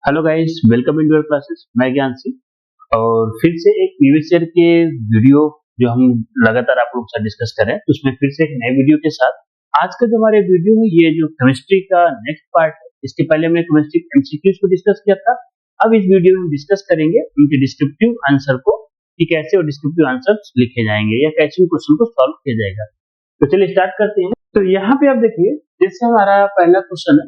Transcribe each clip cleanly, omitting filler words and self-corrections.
Hello guys, welcome in your classes. मैं ज्ञान सिंह और फिर से एक प्रीवियस ईयर के वीडियो जो हम लगातार आप लोग के साथ डिस्कस कर रहे हैं, उसमें फिर से एक नए वीडियो के साथ आज का जो हमारे वीडियो है ये जो केमिस्ट्री का नेक्स्ट पार्ट है। इसके पहले हमने केमिस्ट्री एमसीक्यूज को डिस्कस किया था। अब इस वीडियो में हम डिस्कस करेंगे उनके डिस्क्रिप्टिव आंसर को कि कैसे वो डिस्क्रिप्टिव आंसर लिखे जाएंगे या कैसे उन क्वेश्चन को सॉल्व किया जाएगा। तो चलिए स्टार्ट करते हैं। तो यहाँ पे आप देखिए, जैसे हमारा पहला क्वेश्चन है,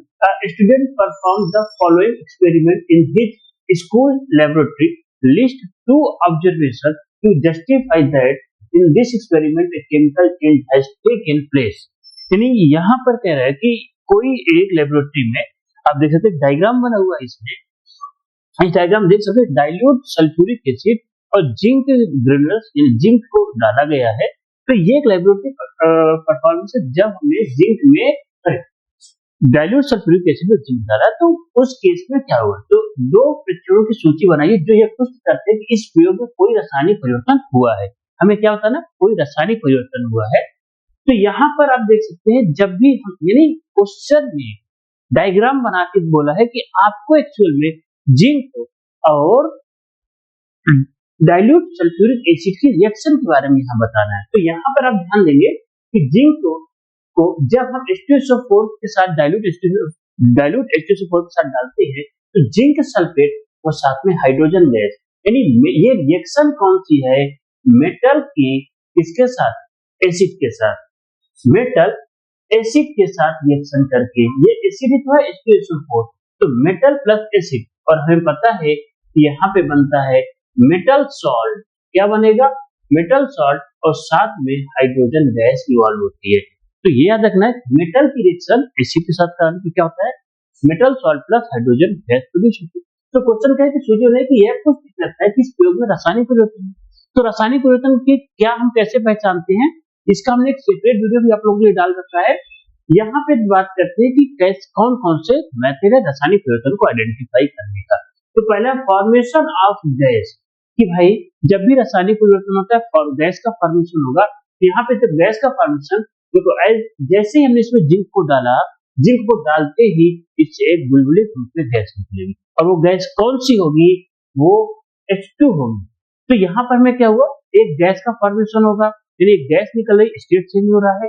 student perform the following experiment in his school laboratory, list two observation to justify that in this experiment a chemical change has taken place. यानी यहाँ पर कह रहा है कि कोई एक लेबोरेटरी में आप देख सकते डायग्राम बना हुआ है। इसमें इस डायग्राम देख सकते डाइल्यूट सल्फ्यूरिक एसिड और जिंक ग्रेन्यूल्स यानी जिंक को डाला गया है। तो ये एक लेबोरेटरी परफॉर्मेंस है जब हमने जिंक में डाइल्यूट सल्फ्यूरिक एसिड में जिंक डाला, तो उस केस में क्या हुआ। तो दो परीक्षणों की सूची बनाइए जो ये पुष्ट करते हैं कि इस प्रयोग में कोई रासायनिक परिवर्तन हुआ है। हमें क्या होता है ना, कोई रासायनिक परिवर्तन हुआ है। तो यहाँ पर आप देख सकते हैं जब भी यानी क्वेश्चन में डायग्राम बना के बोला है कि आपको एक्चुअल में जिंक और डाइल्यूट सल्फ्यूरिक एसिड की रिएक्शन के बारे में यहाँ बताना है। तो यहाँ पर आप ध्यान देंगे कि जिंक को जब हम H2SO4 के साथ डाइल्यूट H2SO4 के साथ डालते हैं तो जिंक सल्फेट और साथ में हाइड्रोजन गैस, यानी ये रिएक्शन कौन सी है, मेटल की किसके साथ, एसिड के साथ, मेटल एसिड के साथ रिएक्शन करके ये एसिड है H2SO4, तो मेटल प्लस एसिड, और हमें पता है कि यहाँ पे बनता है मेटल सॉल्ट। क्या बनेगा, मेटल सॉल्ट, और साथ में हाइड्रोजन गैस इवॉल्व होती है। तो ये याद रखना है, मेटल की रिएक्शन एसिड के साथ करने की क्या होता है, metal salt plus hydrogen gas produce होती है। तो क्वेश्चन क्या है कि सोचिए नहीं कि यह कुछ लगता है कि इस प्रयोग में रासायनिक परिवर्तन है। तो रासायनिक परिवर्तन की क्या हम कैसे पहचानते हैं, इसका हमने एक सेपरेट वीडियो भी आप लोगों के लिए डाल रखा है। यहाँ पे बात करते हैं कि कैसे कौन कौन से मेथड है रासायनिक परिवर्तन को आइडेंटिफाई करने का। तो पहला फॉर्मेशन ऑफ गैस, कि भाई जब भी रासायनिक परिवर्तन होता है गैस का फॉर्मेशन होगा। यहाँ पे जब गैस का फॉर्मेशन देखो, जैसे ही हमने इसमें जिंक को डाला, जिंक को डालते ही इससे एक बुलबुली रूप में गैस निकलेगी, और वो गैस कौन सी होगी, वो H2 होगी। तो यहाँ पर में क्या हुआ, एक गैस का फॉर्मेशन होगा, यानी एक गैस निकल रही, स्टेट चेंज हो रहा है।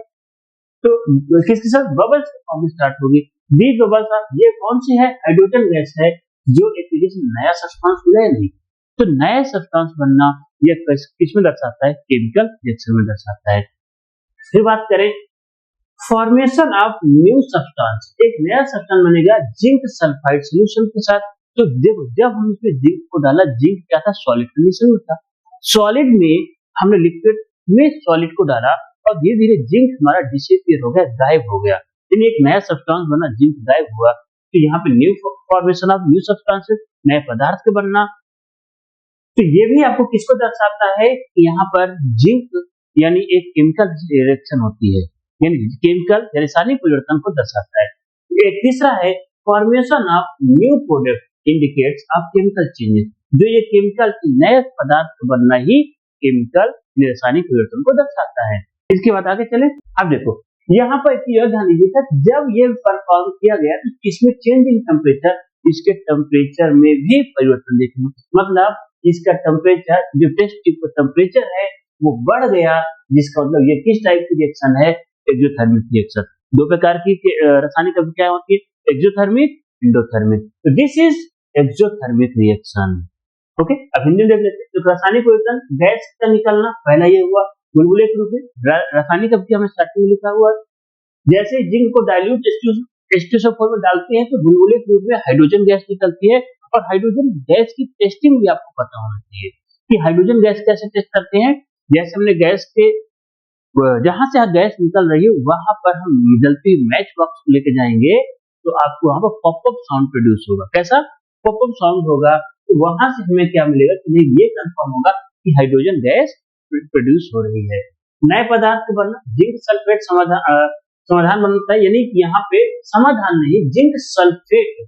तो किसके साथ, बबल्स फॉर्म स्टार्ट होगी। दी बबल्स, ये कौन सी है, हाइड्रोजन गैस है जो एक तरीके से नया सब्सटेंस मिला है। नहीं, तो नया सब्सटेंस बनना ये किसमें दर्शाता है, केमिकल रिएक्शन में दर्शाता है। फिर बात करें फॉर्मेशन ऑफ न्यू सब्सटेंस, एक नया सब्सटेंस बनेगा जिंक सल्फाइड सॉल्यूशन के साथ। तो देखो जब हम इसमें जिंक को डाला, जिंक क्या था, सॉलिड कंडीशन में था। सॉलिड में हमने लिक्विड में सॉलिड को डाला और धीरे धीरे जिंक हमारा डिसअपीयर हो गया, गायब हो गया, यानी एक नया सब्सटेंस बना, जिंक गायब हुआ। तो यहाँ पे new formation of new substances, नए पदार्थ के बनना। तो ये भी आपको किसको दर्शाता है कि यहाँ पर जिंक यानी एक केमिकल रिएक्शन होती है, यानी केमिकल रासायनिक परिवर्तन को दर्शाता है। एक तीसरा है formation of new product indicates of chemical changes, जो ये केमिकल नए पदार्थ बनना ही केमिकल रासायनिक परिवर्तन को दर्शाता है। इसके बाद आगे चले। अब देखो यहाँ पर यह ध्यान दीजिएगा, जब ये परफॉर्म किया गया तो इसमें चेंज इन टेम्परेचर, इसके टेम्परेचर में भी परिवर्तन देखने, मतलब इसका टेम्परेचर जो टेस्ट ट्यूब का टेम्परेचर है वो बढ़ गया, जिसका मतलब ये किस टाइप की रिएक्शन है, एक्सोथर्मिक रिएक्शन। दो प्रकार की रासायनिक अभिक्रिया होती है, एक्सोथर्मिक, एंडोथर्मिक। तो this is exothermic reaction. Okay, अब हिंदी देख लेते हैं। तो रासायनिक परिवर्तन, गैस का निकलना, पहला ये हुआ बुलबुले के रूप में। रासायनिक अभिक्रिया में स्टार्टिंग में लिखा हुआ, जैसे जिंक को डाइल्यूट H2SO4 में डालते हैं तो बुलबुले के रूप में हाइड्रोजन गैस निकलती है। और हाइड्रोजन गैस की टेस्टिंग भी आपको पता होना चाहिए कि हाइड्रोजन गैस कैसे टेस्ट करते हैं। जैसे हमने गैस के जहां से गैस निकल रही है वहां पर हम निकलती मैच बॉक्स लेके जाएंगे तो आपको वहां पर पॉपअप साउंड प्रोड्यूस होगा। कैसा पॉपअप साउंड होगा, तो वहां से हमें क्या मिलेगा, तो ये कंफर्म होगा कि हाइड्रोजन गैस प्रोड्यूस हो रही है। नए पदार्थ के बनना, जिंक सल्फेट समाधान बनता है, यानी कि यहाँ पे समाधान नहीं, जिंक सल्फेट,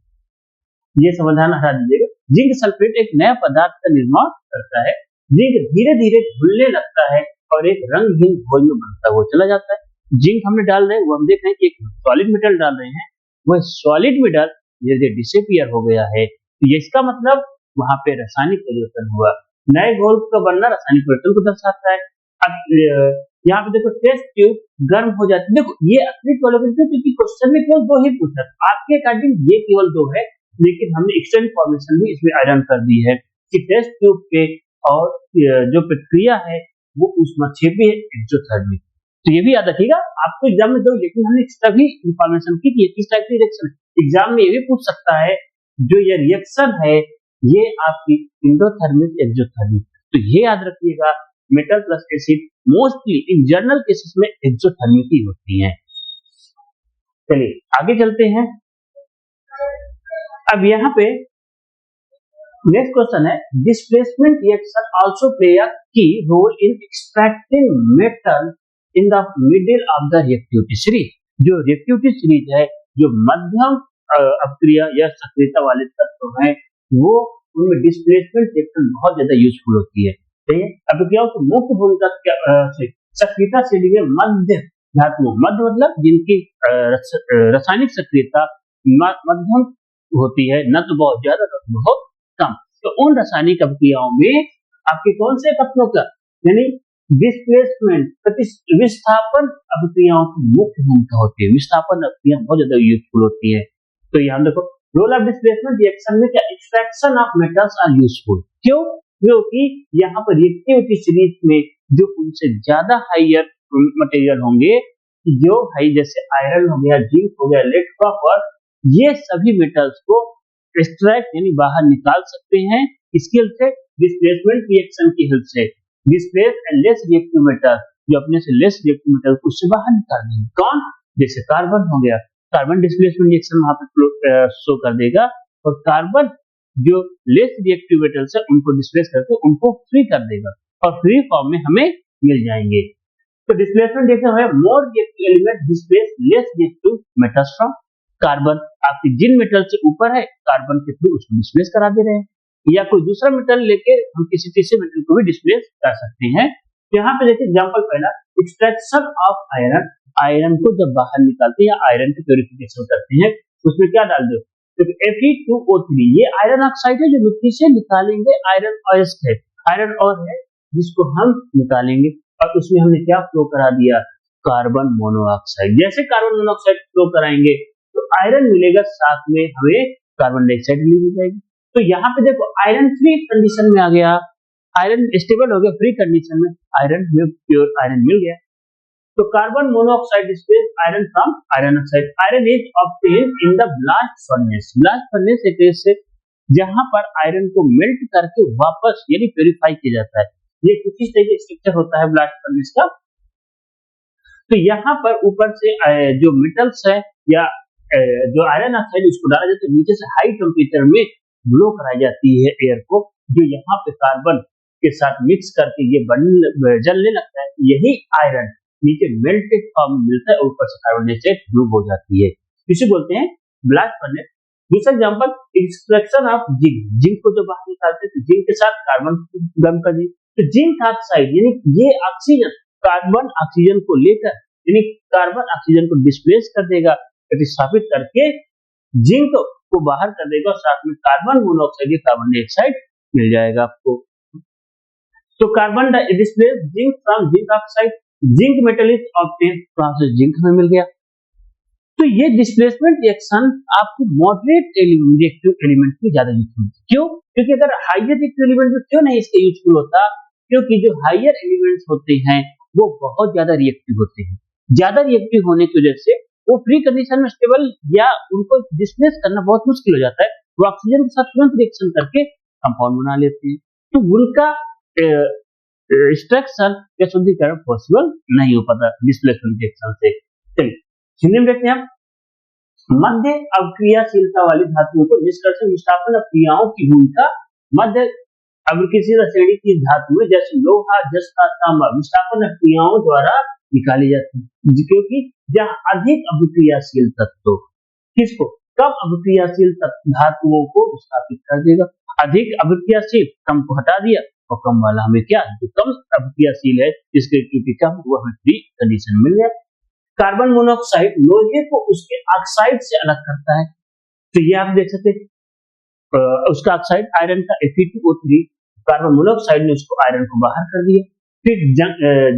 ये समाधान हटा दीजिएगा। जिंक सल्फेट एक नया पदार्थ का निर्माण करता है। जिंक धीरे धीरे घुलने लगता है और एक रंगहीन घोल में बनता हुआ चला जाता है। जिंक हमने डाल रहे हैं, वो हम देख रहे हैं कि एक सॉलिड मेटल डाल रहे हैं, वह सॉलिड मेटल धीरे धीरे डिसअपीयर हो गया है, तो ये इसका मतलब वहां पे रासायनिक परिवर्तन हुआ। नए घोल का बनना रासायनिक परिवर्तन को दर्शाता है। अब यहाँ पे देखो टेस्ट ट्यूब गर्म हो जाती है। देखो ये असली कोलेबरेशन, क्योंकि क्वेश्चन में केवल दो ही पूछा, आपके अकॉर्डिंग ये केवल दो है, लेकिन हमने एक्स्ट्रा इन्फॉर्मेशन भी इसमें आयरन कर दी है कि टेस्ट ट्यूब पे और जो प्रक्रिया है वो ऊष्मक्षेपी है, एक्सोथर्मिक। तो ये भी याद रखिएगा, आपको एग्जाम में दो, लेकिन हमने एक्स्ट्रा भी इन्फॉर्मेशन की कि किस टाइप की रिएक्शन है। एग्जाम में ये भी पूछ सकता है जो ये रिएक्शन है ये आपकी एंडोथर्मिक एक्सोथर्मिक, तो ये याद रखिएगा metal plus acid mostly in general cases में एक्सोथर्मिक ही होती हैं। चलिए आगे चलते हैं। अब यहाँ पे नेक्स्ट क्वेश्चन है, displacement reaction also play a key role in extracting metal in the middle of the reactivity series. जो रिएक्टिविटी सीरीज है, जो मध्यम अपक्रिया या सक्रियता वाले तत्व हैं, वो उनमें डिस्प्लेसमेंट रिएक्शन बहुत ज्यादा यूजफुल होती है। ठीक है, अपक्रियाओं की मुख्य भूमिका सक्रियता श्रेणी में मध्य धातुओं, मध्य मतलब जिनकी रासायनिक सक्रियता मध्यम होती है, न तो बहुत ज्यादा न तो बहुत कम। तो उन रासायनिक अपक्रियाओं में आपके कौन से तत्वों का यानी डिस्प्लेसमेंट विस्थापन अपक्रियाओं की मुख्य भूमिका होती है। विस्थापन अपक्रिया बहुत ज्यादा यूजफुल होती है। तो यहाँ देखो रोल ऑफ डिस्प्लेसमेंट रिएक्शन में क्या extraction of metals are useful. क्यों? क्योंकि यहाँ पर रिएक्टिविटी सीरीज में जो उनसे ज्यादा हायर मटेरियल होंगे, जो हाई जैसे आयरन हो गया, जिंक हो गया, लेड, कॉपर, ये सभी मेटल्स को एक्सट्रैक्ट यानी बाहर निकाल सकते हैं इसकी हेल्प से, डिस्प्लेसमेंट रिएक्शन की हेल्प से। Displace and less reactive metal, जो अपने से लेस रिएक्टिव मेटल को उससे बाहर निकाल देंगे। कौन? जैसे कार्बन हो गया, कार्बन डिस्प्लेसमेंट रिएक्शन वहां पे शो कर देगा, और कार्बन जो लेस रिएक्टिव मेटल्स है उनको डिस्प्लेस करके उनको फ्री कर देगा और फ्री फॉर्म में हमें मिल जाएंगे। तो डिस्प्लेसमेंट रिएक्शन है more reactive element displace less reactive metals from carbon. आपकी जिन मेटल से ऊपर है कार्बन के थ्रू उसको डिस्प्लेस करा दे रहे हैं, या कोई दूसरा मेटल लेके हम किसी तीसरे मेटल को भी डिस्प्लेस कर सकते हैं। तो यहाँ पे देखिए एग्जांपल पहला, एक्सट्रैक्शन ऑफ आयरन। आयरन को जब बाहर निकालते हैं या आयरन की प्यूरिफिकेशन करते हैं, उसमें क्या डाल दो? तो Fe2O3 ये आयरन ऑक्साइड है जो मिट्टी से निकालेंगे, आयरन ऑयस्ट है, आयरन और है जिसको हम निकालेंगे, और उसमें हमने क्या फ्लो करा दिया? Carbon monoxide. जैसे कार्बन मोनोऑक्साइड फ्लो कराएंगे तो आयरन मिलेगा, साथ में हमें कार्बन डाइऑक्साइड मिल जाएगी। तो यहाँ पे देखो आयरन फ्री कंडीशन में आ गया, आयरन स्टेबल हो गया, फ्री कंडीशन में आयरन में प्योर आयरन मिल गया। तो carbon monoxide displace iron from iron oxide. Iron is obtained in the blast furnace. Blast furnace एक ऐसे जहां पर आयरन को मेल्ट करके वापस यानी प्यूरिफाई किया जाता है। ये किस तरह का स्ट्रक्चर होता है ब्लास्ट फर्नेस का? तो यहाँ पर ऊपर से जो मेटल्स है या जो आयरन ऑक्साइड उसको डाला जाता है, नीचे से हाई टेम्परेचर में ब्लो कराई जाती है एयर को, जो यहाँ पे कार्बन के साथ मिक्स करके ये जलने लगता है। यही आयरन नीचे मेल्टेड फॉर्म मिलता है, ऊपर से कार्बन डाइऑक्साइड ग्रुप हो जाती है, इसे बोलते हैं ब्लास्ट फर्नेस। दूसरा example extraction of zinc. Zinc को जब बाहर निकालते हैं तो जिंक के साथ कार्बन गम कर दी, तो जिंक ऑक्साइड यानी ये ऑक्सीजन कार्बन ऑक्सीजन को लेकर यानी कार्बन ऑक्सीजन को डिस्प्लेस कर देगा, प्रतिस्थापित करके जिंक को बाहर कर देगा, और साथ में कार्बन मोनोऑक्साइड या कार्बन डाइऑक्साइड मिल जाएगा आपको। तो carbon displace zinc from zinc oxide, zinc metal is obtained, वहां से जिंक हमें मिल गया। तो ये डिस्प्लेसमेंट रिएक्शन आपको मॉडरेट रिएक्टिव एलिमेंट की ज्यादा यूजफुल। क्यों? क्योंकि अगर हायर रिएक्टिव एलिमेंट क्यों नहीं इसके यूजफुल होता? क्योंकि जो हायर एलिमेंट्स होते हैं वो बहुत ज्यादा रिएक्टिव होते हैं। ज्यादा रिएक्टिव होने की वजह से वो फ्री कंडीशन में स्टेबल या उनको डिस्प्लेस करना बहुत मुश्किल हो जाता है, वो ऑक्सीजन के साथ तुरंत रिएक्शन करके कंपाउंड बना लेते हैं, तो उनका एक्सट्रैक्शन या शुद्धिकरण पॉसिबल नहीं हो पाता डिस्प्लेसमेंट रिएक्शन से। चलिए हिंदी में देखते हैं हम, मध्य अवक्रियाशीलता वाली धातुओं को निष्कर्षण विस्थापन अवक्रियाओं की भूमिका। मध्य अवक्रियाशील श्रेणी की धातुएं जैसे लोहा, जस्ता, तांबा विस्थापन अवक्रियाओं द्वारा निकाली जाती है, क्योंकि जहां अधिक अभिक्रियाशील तत्व किसको कम अभिक्रियाशील धातुओं को विस्थापित कर देगा। अधिक अभिक्रियाशील कम को हटा दिया, और कम वाला हमें क्या जो कम अभिक्रियाशील है जिसके क्योंकि कम वो हमें फ्री कंडीशन मिल गया। कार्बन मोनोऑक्साइड लोहे को उसके ऑक्साइड से अलग करता है, तो ये आप देख सकते हैं उसका ऑक्साइड आयरन का Fe2O3 कार्बन मोनोऑक्साइड ने उसको आयरन को बाहर कर दिया। फिर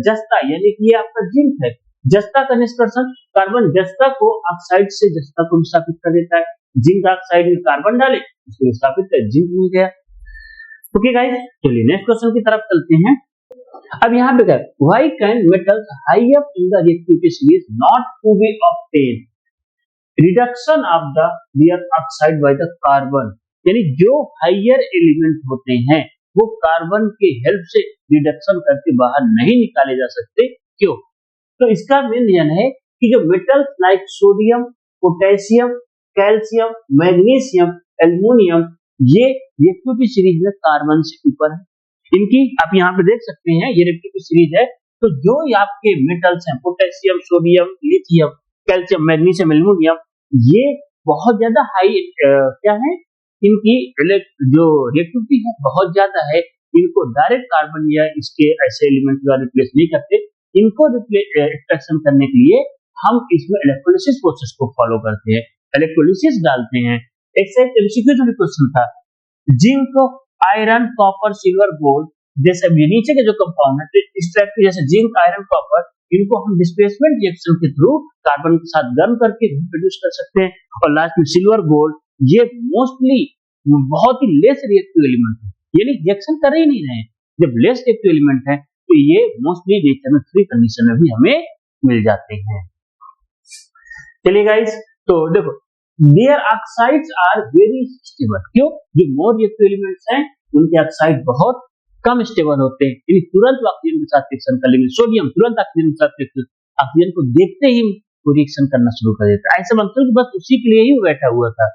जस्ता यानी कि ये आपका जिंक है, जस्ता का निष्कर्षण, कार्बन जस्ता को ऑक्साइड से जस्ता को विस्थापित कर देता है, जिंक ऑक्साइड में कार्बन डाले उसको विस्थापित कर जिंक मिल गया। ओके गाइस, चलिए नेक्स्ट क्वेश्चन की तरफ चलते हैं। अब यहाँ पे क्या, why can metals high up in the reactivity series not to be obtain reduction of the their oxide by the carbon, यानी जो हाइयर एलिमेंट होते हैं वो कार्बन के हेल्प से रिडक्शन करके बाहर नहीं निकाले जा सकते, क्यों? तो इसका मेन रीजन है कि जो metals like sodium, potassium, calcium, magnesium, aluminium, ये रिएक्टिविटी सीरीज में कार्बन से ऊपर है। इनकी आप यहाँ पे देख सकते हैं, ये रिएक्टिविटी सीरीज है। तो जो आपके मेटल्स हैं potassium, sodium, lithium, calcium, magnesium, aluminium, ये बहुत ज्यादा हाई क्या है, इनकी जो रिएक्टिविटी है बहुत ज्यादा है। इनको डायरेक्ट कार्बन या इसके ऐसे एलिमेंट द्वारा रिप्लेस नहीं करते। इनको एक्सट्रैक्शन करने के लिए हम इसमें इलेक्ट्रोलिसिस प्रोसेस को फॉलो करते हैं, इलेक्ट्रोलिसिस डालते हैं। एक एमसीक्यू जो क्वेश्चन था, zinc, iron, copper, silver, gold जैसे नीचे के जो कंपाउंड है इस टाइप के, जैसे जिंक, आयरन, कॉपर, इनको हम डिस्प्लेसमेंट रिएक्शन के थ्रू कार्बन के साथ गर्म करके प्रोड्यूस कर सकते हैं। और लास्ट में सिल्वर, गोल्ड, ये मोस्टली बहुत ही लेस रिएक्टिव एलिमेंट है, यानी रिएक्शन कर ही नहीं रहे। जब लेस रिएक्टिव एलिमेंट है तो ये मोस्टली नेचर में फ्री कंडीशन में भी हमें मिल जाते हैं। चलिए गाइस, तो देखो their oxides are very stable, क्यों? जो मोर रिएक्टिव एलिमेंट्स हैं उनके ऑक्साइड बहुत कम स्टेबल होते हैं, यानी तुरंत ऑक्सीजन के साथ रिएक्शन कर लेंगे। सोडियम तुरंत ऑक्सीजन के साथ ऑक्सीजन को देखते ही वो रिएक्शन करना शुरू कर देता है। ऐसा मतलब बस उसी के लिए ही बैठा हुआ था।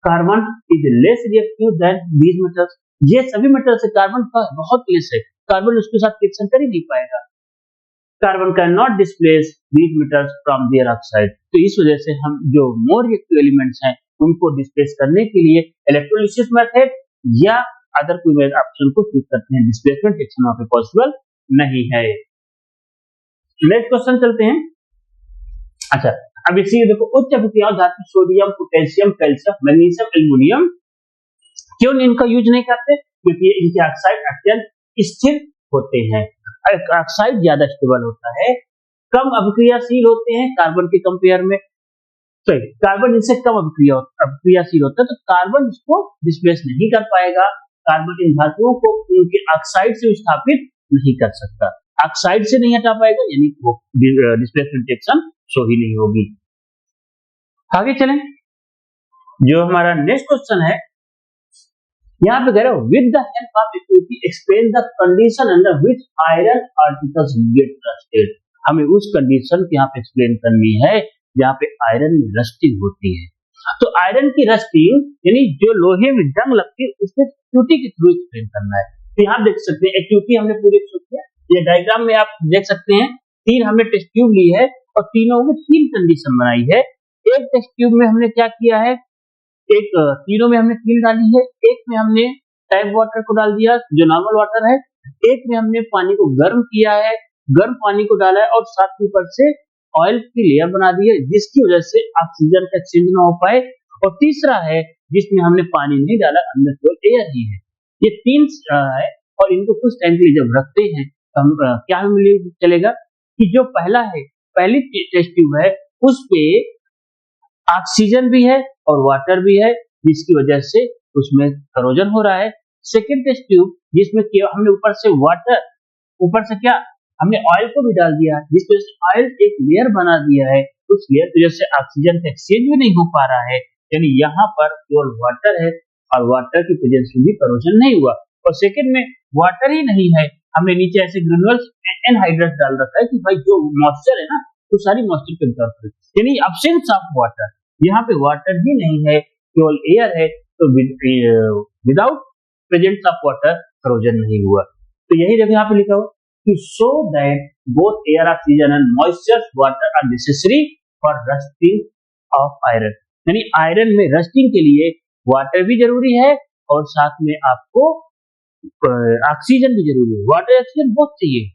Carbon is less reactive than these metals, ये सभी मेटल से कार्बन का बहुत लेस है, कार्बन उसके साथ रिएक्शन कर ही नहीं पाएगा। Carbon can not displace these metals from their oxide, तो इस वजह से हम जो मोर रिएक्टिव एलिमेंट्स हैं उनको डिस्प्लेस करने के लिए इलेक्ट्रोलिसिस मेथड या अदर कोई ऑप्शन को चूज करते हैं। डिस्प्लेसमेंट रिएक्शन वहां पे पॉसिबल नहीं है। नेक्स्ट क्वेश्चन चलते हैं। अच्छा, अब इसी देखो उच्च अभिक्रिया धातु sodium, potassium, calcium, magnesium, aluminium क्यों इनका यूज नहीं करते? क्योंकि इनके ऑक्साइड अत्यंत स्थिर होते हैं, ऑक्साइड ज्यादा स्टेबल होता है, कम अभिक्रियाशील होते हैं कार्बन के कंपेयर में। तो कार्बन इनसे कम अभिक्रियाशील होता है, तो कार्बन इसको डिस्प्लेस नहीं कर पाएगा। कार्बन इन धातुओं को उनके ऑक्साइड से विस्थापित नहीं कर सकता, ऑक्साइड से नहीं हटा पाएगा, यानी वो डिस्प्लेसमेंट रिएक्शन शो ही नहीं होगी। आगे चलें, जो हमारा नेक्स्ट क्वेश्चन है यहाँ पे कह रहे हो with the help of equity explain the condition under which iron particles get rusted, हमें उस कंडीशन को यहाँ पे एक्सप्लेन करनी है जहाँ पे आयरन में रस्टिंग होती है। तो आयरन की रस्टिंग यानी जो लोहे में जंग लगती है उसको एक्टिविटी के थ्रू एक्सप्लेन करना है। तो यहाँ देख सकते हैं एक्टिविटी हमने पूरी किया, ये डायग्राम में आप देख सकते हैं। तीन हमने टेस्ट ट्यूब ली है और तीनों में तीन कंडीशन बनाई है। एक टेस्ट ट्यूब में हमने क्या किया है, एक तीनों में हमने कील डाली है, एक में हमने टैप वाटर को डाल दिया जो नॉर्मल वाटर है, एक में हमने पानी को गर्म किया है, गर्म पानी को डाला है और साथ के ऊपर से ऑयल की लेयर बना दी है जिसकी वजह से ऑक्सीजन का एक्सचेंज ना हो पाए, और तीसरा है जिसमें हमने पानी नहीं डाला, अंदर केवल एयर ही है। ये तीन है और इनको कुछ टाइम के लिए जब रखते हैं तो हम क्या हमें चलेगा कि जो पहला है, पहली टेस्ट ट्यूब है उस पे ऑक्सीजन भी है और वाटर भी है जिसकी वजह से उसमें करोजन हो रहा है। सेकेंड टेस्ट ट्यूब जिसमें हमने ऊपर से वाटर, ऊपर से क्या हमने ऑयल को भी डाल दिया जिसकी वजह से ऑयल एक लेयर बना दिया है, उस लेयर की वजह से ऑक्सीजन का एक्सचेंज भी नहीं हो पा रहा है, यानी यहाँ पर केवल वाटर है और वाटर की प्रेजेंस में भी करोजन नहीं हुआ। और सेकेंड में वाटर ही नहीं है, हमने नीचे ऐसे ग्रेन्युल्स एनहाइड्रस डाल रखा है कि भाई जो मॉइस्चर है ना तो सारी मॉइस्चर के तौर पर, यानी एब्सेंस ऑफ वाटर, यहाँ पे वाटर ही नहीं है केवल एयर है, तो without presence of water corrosion नहीं हुआ। तो यही जगह यहाँ पे लिखा हुआ कि so that both air, oxygen and moisture water are necessary for rusting of iron, यानी आयरन में रस्टिंग के लिए वाटर भी जरूरी है और साथ में आपको ऑक्सीजन भी जरूरी है, वाटर ऑक्सीजन बहुत चाहिए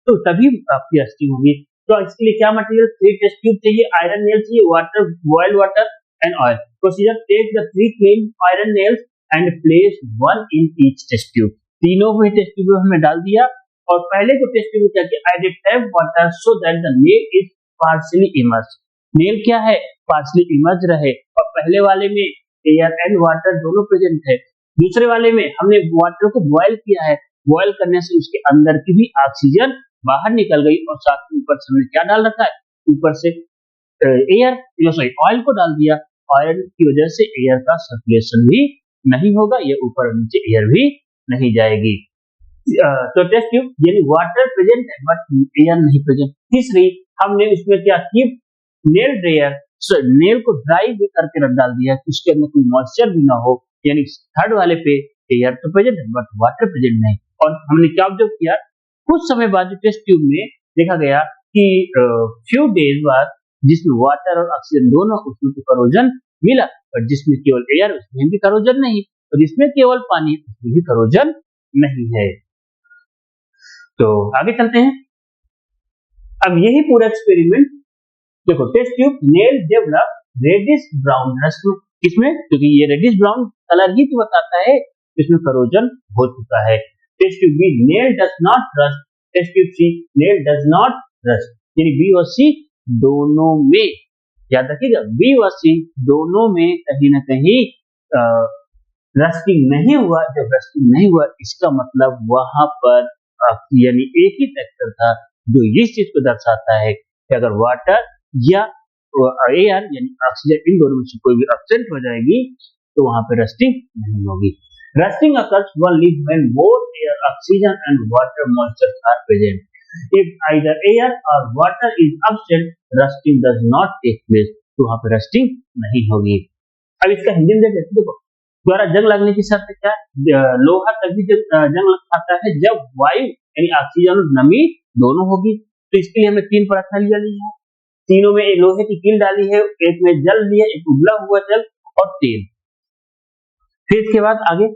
तो तभी आपकी रस्टिंग होगी। तो इसके लिए क्या मटेरियल, 3 टेस्ट ट्यूब चाहिए, आयरन नेल चाहिए, water, boiled water and oil. Procedure: take the 3 clean iron nails and place one in each test tube. तीनों में टेस्ट ट्यूब हमने डाल दिया और पहले को टेस्ट ट्यूब क्या किया, added tap water so that the nail is partially immersed. Nail क्या है, पार्शली इमर्ज रहे, और पहले वाले में एयर एंड वाटर दोनों प्रेजेंट है, दूसरे वाले में हमने वाटर को बॉयल किया है, बॉयल करने से उसके अंदर की भी ऑक्सीजन बाहर निकल गई और साथ में ऊपर से हमने क्या डाल रखा है, ऊपर से ऑयल को डाल दिया। ऑयल की वजह से एयर का सर्कुलेशन भी नहीं होगा, ये ऊपर नीचे एयर भी नहीं जाएगी। तो टेस्ट ट्यूब यानी वाटर प्रेजेंट है बट एयर नहीं प्रेजेंट। तीसरी हमने उसमें क्या की, नेल ड्रायर, नेल को ड्राई भी करके रख डाल दिया कि उसके अंदर कोई मॉइस्चर भी ना हो, यानी थर्ड वाले पे एयर तो प्रेजेंट है बट वाटर प्रेजेंट नहीं। और हमने क्या ऑब्जर्व किया, कुछ समय बाद टेस्ट ट्यूब में देखा गया कि फ्यू डेज बाद जिसमें वाटर और ऑक्सीजन दोनों, उसमें तो करोजन मिला, और जिसमें केवल एयर उसमें भी करोजन नहीं, और जिसमें केवल पानी उसमें भी करोजन नहीं है। तो आगे चलते हैं। अब यही पूरा एक्सपेरिमेंट देखो, test tube nail develop reddish brown rust, किसमें, क्योंकि ये रेडिश ब्राउन कलर ही तो बताता है इसमें करोजन हो चुका है। Test tube B nail does not rust, test tube C nail does not rust, यानी बी और सी दोनों में, याद रखिएगा बी और सी दोनों में कहीं ना कहीं रस्टिंग नहीं हुआ। जब रस्टिंग नहीं हुआ इसका मतलब वहां पर यानी एक ही फैक्टर था जो इस चीज को दर्शाता है कि अगर वाटर या एयर यानी ऑक्सीजन इन दोनों में से कोई भी एब्सेंट हो जाएगी तो वहां पे रस्टिंग नहीं होगी। Rusting occurs only when both air, oxygen and water moisture are present. If either air or water is absent, rusting does not take place. तो वहां पे रस्टिंग नहीं होगी। अब इसका हिंदी में देखो, द्वारा जंग लगने की शर्त क्या है, लोहा तभी जंग खाता है जब वायु यानी ऑक्सीजन और नमी दोनों होगी। तो इसके लिए हमने 3 प्रणालियां ली है, तीनों में लोहे की कील डाली है, एक में जल लिया, एक उबला हुआ जल और तेल। फिर इसके बाद आगे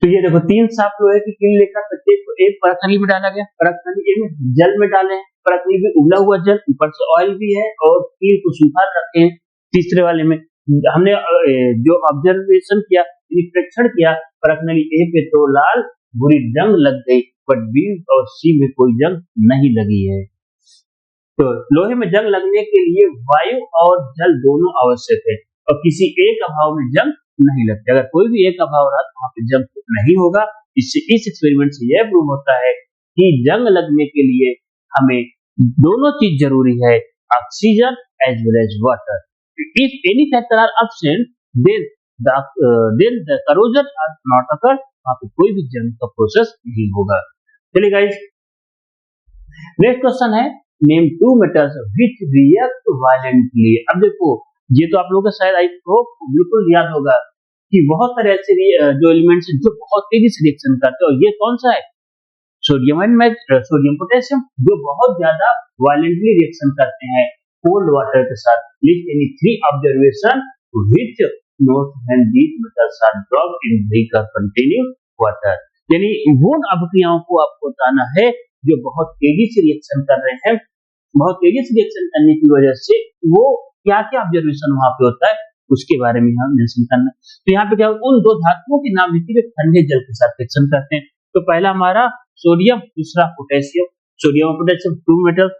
तो ये देखो 3 साफ लोहे की कील लेकर प्रत्येक को एक परखली में डाला गया, परखली में जल में डाले हैं, परखली में उबला हुआ जल, ऊपर से ऑयल भी है और कील को सूखा रखे हैं। तीसरे वाले में हमने जो ऑब्जर्वेशन किया, निरीक्षण किया, परखली ए पे तो लाल बुरी जंग लग गई बट बी और सी में कोई जंग नहीं लगी है। तो लोहे में जंग लगने के लिए वायु और जल दोनों आवश्यक है और किसी एक अभाव में जंग नहीं लगती। अगर कोई भी एक अभाव रहा तो वहां पे जंग नहीं होगा। इससे इस एक्सपेरिमेंट से यह प्रूव होता है कि जंग लगने के लिए हमें दोनों चीज जरूरी है, oxygen as well as water. If any factor are absent then the corrosion are not occur, वहां पे कोई भी जंग का प्रोसेस नहीं होगा। चलिए गाइस, नेक्स्ट क्वेश्चन है name 2 metals which react violently. अब देखो ये तो आप लोगों को शायद आई होप बिल्कुल याद होगा कि बहुत सारे ऐसे जो एलिमेंट्स हैं जो बहुत तेजी से रिएक्शन करते हैं, और ये कौन सा है, सोडियम एंड सोडियम पोटेशियम, जो बहुत ज्यादा वायलेंटली रिएक्शन करते हैं कोल्ड वाटर के साथ। List any 3 observation which note when these metals are dropped in beaker containing water, यानी उन अभिक्रियाओं को आपको बताना है जो बहुत तेजी से रिएक्शन कर रहे हैं। बहुत तेजी से रिएक्शन करने की वजह से वो क्या क्या ऑब्जर्वेशन वहां पे होता है उसके बारे में हम मेंशन करना। तो यहाँ पे क्या उन 2 धातुओं के नाम लिखिए जो ठंडे जल के साथ रिएक्शन करते हैं। तो पहला हमारा सोडियम, दूसरा पोटेशियम। सोडियम और पोटेशियम 2 मेटल।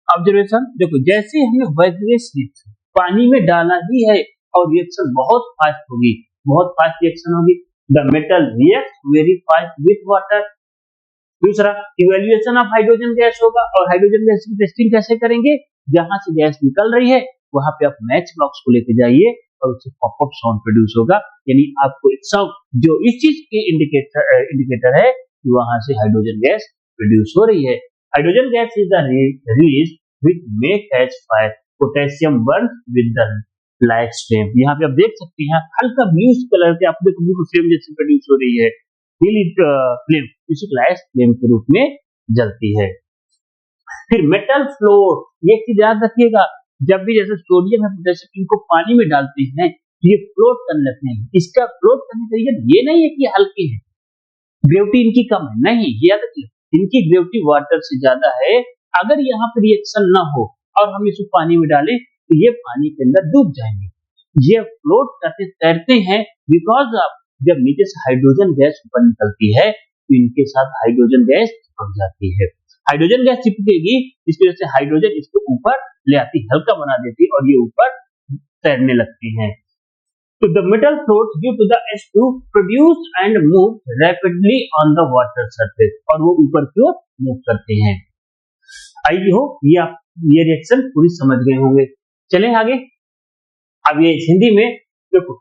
ऑब्जर्वेशन देखो, जैसे हमने वैगरियस रिएक्शन पानी में डाला ही है और रिएक्शन बहुत फास्ट होगी, बहुत फास्ट रिएक्शन होगी। The metal react very fast with water. दूसरा इवैल्यूएशन ऑफ हाइड्रोजन गैस होगा, और हाइड्रोजन गैस की टेस्टिंग कैसे करेंगे, जहां से गैस निकल रही है वहां पे आप मैच बॉक्स को लेके जाइए और उससे पॉपअप साउंड प्रोड्यूस होगा, यानी आपको एक साउंड जो इस चीज के इंडिकेटर है कि वहां से हाइड्रोजन गैस प्रोड्यूस हो रही है। Hydrogen gas is the release which make catch fire, potassium burn with the light flame. यहाँ पे आप देख सकते हैं हल्का ब्लू कलर के आप देखो फ्लेम जैसे प्रोड्यूस हो रही है, फ्लेम इसी लाइट फ्लेम के रूप में जलती है। फिर मेटल फ्लोट, ये चीज याद रखिएगा, जब भी जैसे सोडियम है पोटेशियम इनको पानी में डालते हैं तो ये फ्लोट करने लगते हैं। इसका फ्लोट करने का रीजन ये नहीं है कि हल्के हैं, ग्रेविटी इनकी कम है, नहीं, ये याद रखिए इनकी ग्रेविटी वाटर से ज्यादा है। अगर यहाँ पे रिएक्शन ना हो और हम इसको पानी में डालें तो ये पानी के अंदर डूब जाएंगे। ये फ्लोट करते तैरते हैं बिकॉज ऑफ जब नीचे से हाइड्रोजन गैस ऊपर निकलती है तो इनके साथ हाइड्रोजन गैस चिपक जाती है। हाइड्रोजन गैस चिपकेगी, इसकी वजह से हाइड्रोजन इसको ऊपर ले आती, हल्का बना देती और ये ऊपर तैरने लगती हैं। तो the metal floats due to the H2 produce and move rapidly on the water surface, और वो ऊपर की ओर मूव करते हैं। आई हो ये आप ये रिएक्शन पूरी समझ गए होंगे। चलें आगे। अब ये हिंदी में देखो,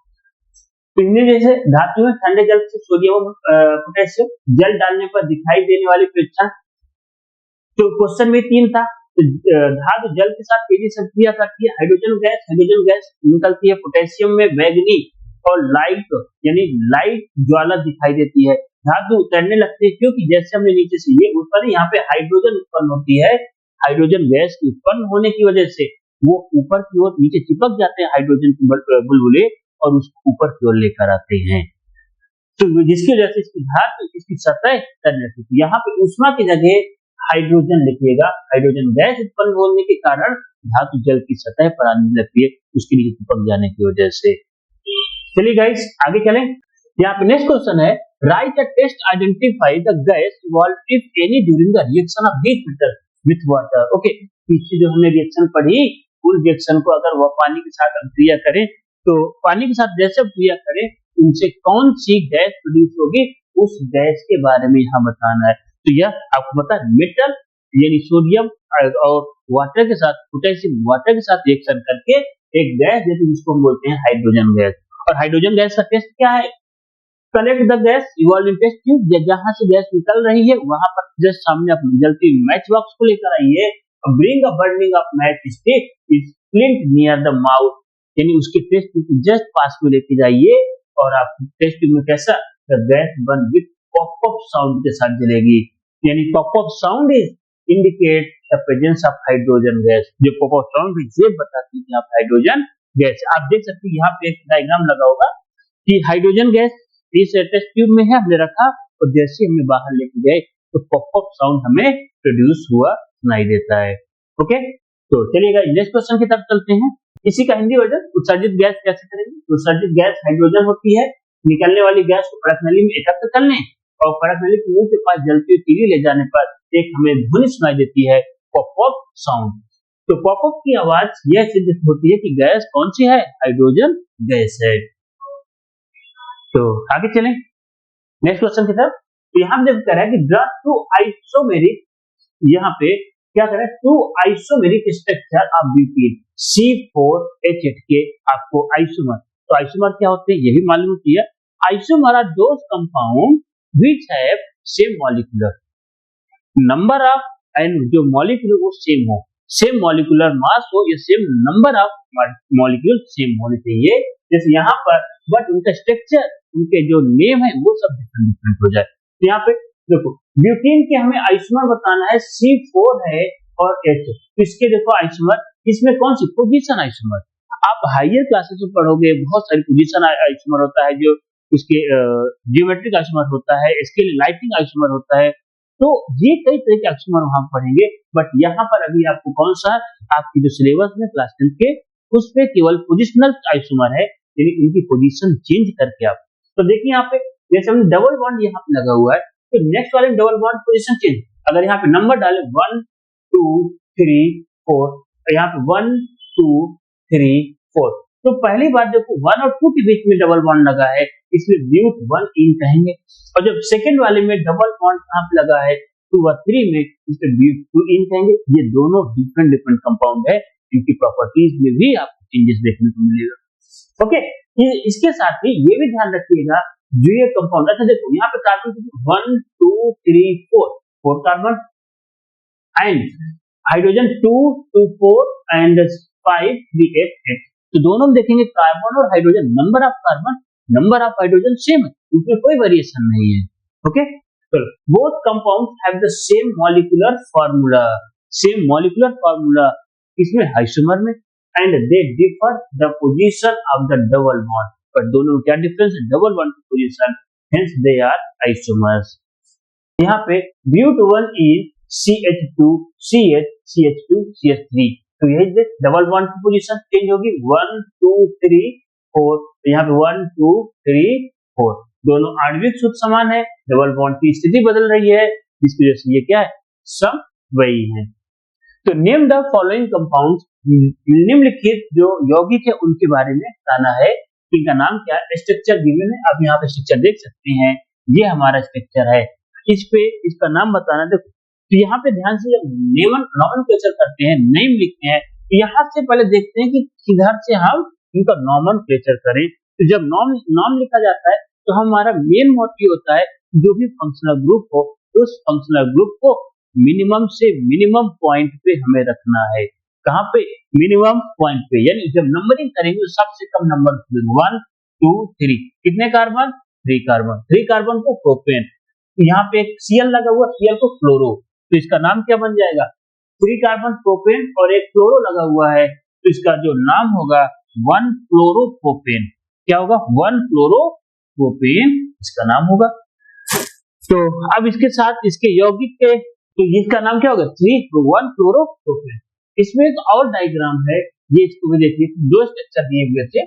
हिंदी जैसे धातु में ठंडे जल से सोडियम पोटेशियम जल डालने पर दिखाई देने वाली परीक्षण, तो क्वेश्चन में 3 था। तो धातु जल के साथ तेजी से क्रिया करती है, हाइड्रोजन गैस निकलती है, पोटेशियम में बैगनी और लाइट यानी लाइट ज्वाला दिखाई देती है, धातु तैरने लगती है क्योंकि जैसे हमने नीचे से ये उत्पन्न, यहाँ पे हाइड्रोजन उत्पन्न होती है, हाइड्रोजन गैस उत्पन्न होने की वजह से वो ऊपर की ओर नीचे चिपक जाते हैं हाइड्रोजन के बुलबुले और उसको ऊपर की ओर लेकर आते हैं। तो जिसकी वजह से इसकी धातु इसकी सतह तैरने लगती है। यहाँ पे ऊष्मा की जगह हाइड्रोजन लिखिएगा, हाइड्रोजन गैस उत्पन्न होने के कारण धातु जल की सतह पर आने लगती है, उसके नीचे चिपक जाने की वजह से। चलिए गाइस आगे चलें। यहाँ पे नेक्स्ट क्वेश्चन है, write a test identify the gas evolve if any during the reaction of deep filter with water. Okay, पीछे जो हमने रिएक्शन पढ़ी, उन रिएक्शन को अगर वह पानी के साथ क्रिया करें, तो पानी के साथ जैसे क्रिया करें उनसे कौन सी गैस प्रोड्यूस होगी, उस गैस के बारे में यहाँ बताना है। तो यह आपको पता है, मेटल यानी सोडियम और वाटर के साथ, पोटेशियम वाटर के साथ रिएक्शन करके एक गैस देती है जिसको हम बोलते हैं हाइड्रोजन गैस। और हाइड्रोजन गैस का टेस्ट क्या है? Collect the gas evolve in test tube, जहां से गैस निकल रही है वहां पर जस्ट सामने अपनी जलती मैच बॉक्स को लेकर आइए, bring a burning of match stick is flint near the mouth, यानी उसके टेस्ट ट्यूब जस्ट पास में लेके जाइए और आप टेस्ट ट्यूब में कैसा the gas burn with pop up sound के साथ जलेगी, यानी pop up sound is indicate the presence of hydrogen gas. जो पॉप अप साउंड ये बताती है कि आप हाइड्रोजन गैस। आप देख सकते हैं यहाँ पे एक डायग्राम लगा होगा कि हाइड्रोजन गैस इस टेस्ट ट्यूब में है, हमने रखा और जैसे हमने बाहर लेके गए तो पॉप अप साउंड हमें प्रोड्यूस हुआ सुनाई देता है। ओके, तो चलिएगा नेक्स्ट क्वेश्चन की तरफ चलते हैं। इसी का हिंदी वर्जन, उत्सर्जित गैस कैसे करेंगे? उत्सर्जित गैस हाइड्रोजन होती है, निकलने वाली गैस को परत नली में एकत्र कर लें और परत नली के मुंह के पास जलती हुई तीली ले जाने पर एक हमें ध्वनि सुनाई देती है, पॉप अप साउंड। तो पॉप अप की आवाज यह सिद्ध होती है कि गैस कौन सी है, हाइड्रोजन गैस है। तो आगे चलें नेक्स्ट क्वेश्चन की तरफ। तो यहाँ देख कर है कि ड्रा टू आइसोमेरिक, यहाँ पे क्या करें, two isomeric structure of butane C4H8 के आपको आइसोमर। तो आइसोमर क्या होते हैं ये भी मालूम किया। Isomer are those compound which have same molecular number of, and जो मॉलिक्यूल वो सेम हो, सेम मॉलिक्यूलर मास हो या same number of molecule same होने चाहिए, जैसे यहाँ पर, बट उनका स्ट्रक्चर, उनके जो नेम है वो सब डिफरेंट डिफरेंट हो जाए। तो यहाँ पे देखो ब्यूटेन के हमें आइसोमर बताना है, C4 है और H। इसके देखो आइसोमर, इसमें कौन सी पोजीशन आइसोमर, आप हायर क्लासेस में पढ़ोगे बहुत सारी पोजीशन आइसोमर होता है, जो उसके जियोमेट्रिक आइसोमर होता है, इसके लाइटिंग आइसोमर होता है, तो ये कई तरह के आइसोमर वहां पढ़ेंगे। बट यहाँ पर अभी आपको कौन सा, आपकी जो सिलेबस में क्लास 10 के उस पे केवल पोजिशनल आइसोमर है, यानी इनकी पोजीशन चेंज करके आप, तो देखिए यहाँ पे जैसे हमने डबल बॉन्ड यहाँ पे लगा हुआ है, तो नेक्स्ट वाले डबल बॉन्ड पोजीशन चेंज, अगर यहाँ पे नंबर डाले 1 2 3 4, यहाँ पे 1 2 3 4, तो पहली बात देखो 1 और 2 के बीच में डबल बॉन्ड लगा है, इसलिए ब्यूट 1 इन कहेंगे, और जब सेकंड वाले में डबल बॉन्ड यहाँ पे लगा है 2 और 3 में, इसलिए ब्यूट 2 इन कहेंगे। ये दोनों डिफरेंट डिफरेंट कंपाउंड है, इनकी प्रॉपर्टीज में भी आपको चेंजेस देखने को मिलेगा। ओके, इसके साथ ही ये भी ध्यान रखिएगा जो ये कंपाउंड, अच्छा देखो यहाँ पे carbon 1 2 3 4 carbon, and hydrogen 2 2 4 and 5 3 8 8, तो दोनों में देखेंगे कार्बन और hydrogen, number of carbon number of hydrogen same है, उसमें कोई वेरिएशन नहीं है। ओके, तो both compounds have the same molecular formula, same molecular formula इसमें आइसोमर में, and they differ the position of the double bond, पर दोनों क्या डिफरेंस है, डबल बॉन्ड की position, hence they are isomers. यहाँ पे ब्यूट 1 is CH2 CH CH2 CH3, तो यही डबल बॉन्ड की पोजीशन चेंज होगी 1 2 3 4, तो यहाँ पे 1 2 3 4 दोनों आणविक सूत्र समान है, डबल बॉन्ड की स्थिति बदल रही है, जिसकी वजह से ये क्या है, सब वही है। तो नेम द फॉलोइंग कंपाउंड्स, निम्नलिखित जो यौगिक है उनके बारे में बताना है, इनका नाम क्या है, स्ट्रक्चर गिवन है, आप यहाँ पे स्ट्रक्चर देख सकते हैं, ये हमारा स्ट्रक्चर है, इस पे इसका नाम बताना। देखो तो यहाँ पे ध्यान से जब नॉमेनक्लेचर करते हैं, नेम लिखते हैं, तो यहाँ से पहले देखते हैं कि किधर से हम इनका नॉमेनक्लेचर करें। तो जब नॉम लिखा जाता है तो हमारा मेन मोटिव होता है जो भी फंक्शनल ग्रुप हो, उस फंक्शनल ग्रुप को मिनिमम से मिनिमम पॉइंट पे हमें रखना है। कहाँ पे, मिनिमम पॉइंट पे, यानी जब नंबरिंग करेंगे तो सबसे कम नंबर 1 2 3, कितने कार्बन, 3 कार्बन, 3 कार्बन को प्रोपेन, यहाँ पे एक Cl लगा हुआ, Cl को फ्लोरो, तो इसका नाम क्या बन जाएगा, 3 कार्बन प्रोपेन, और एक फ्लोरो लगा हुआ है, तो इसका जो नाम होगा 1 फ्लोरोप्रोपेन, क्या होगा, 1 फ्लोरोप्रोपेन इसका नाम होगा। तो अब इसके साथ इसके यौगिक के, तो इसका नाम क्या होगा, 1 फ्लोरोप्रोपेन। इसमें एक और डायग्राम है, ये इसको भी देखिए, दो स्ट्रक्चर दिए हुए थे,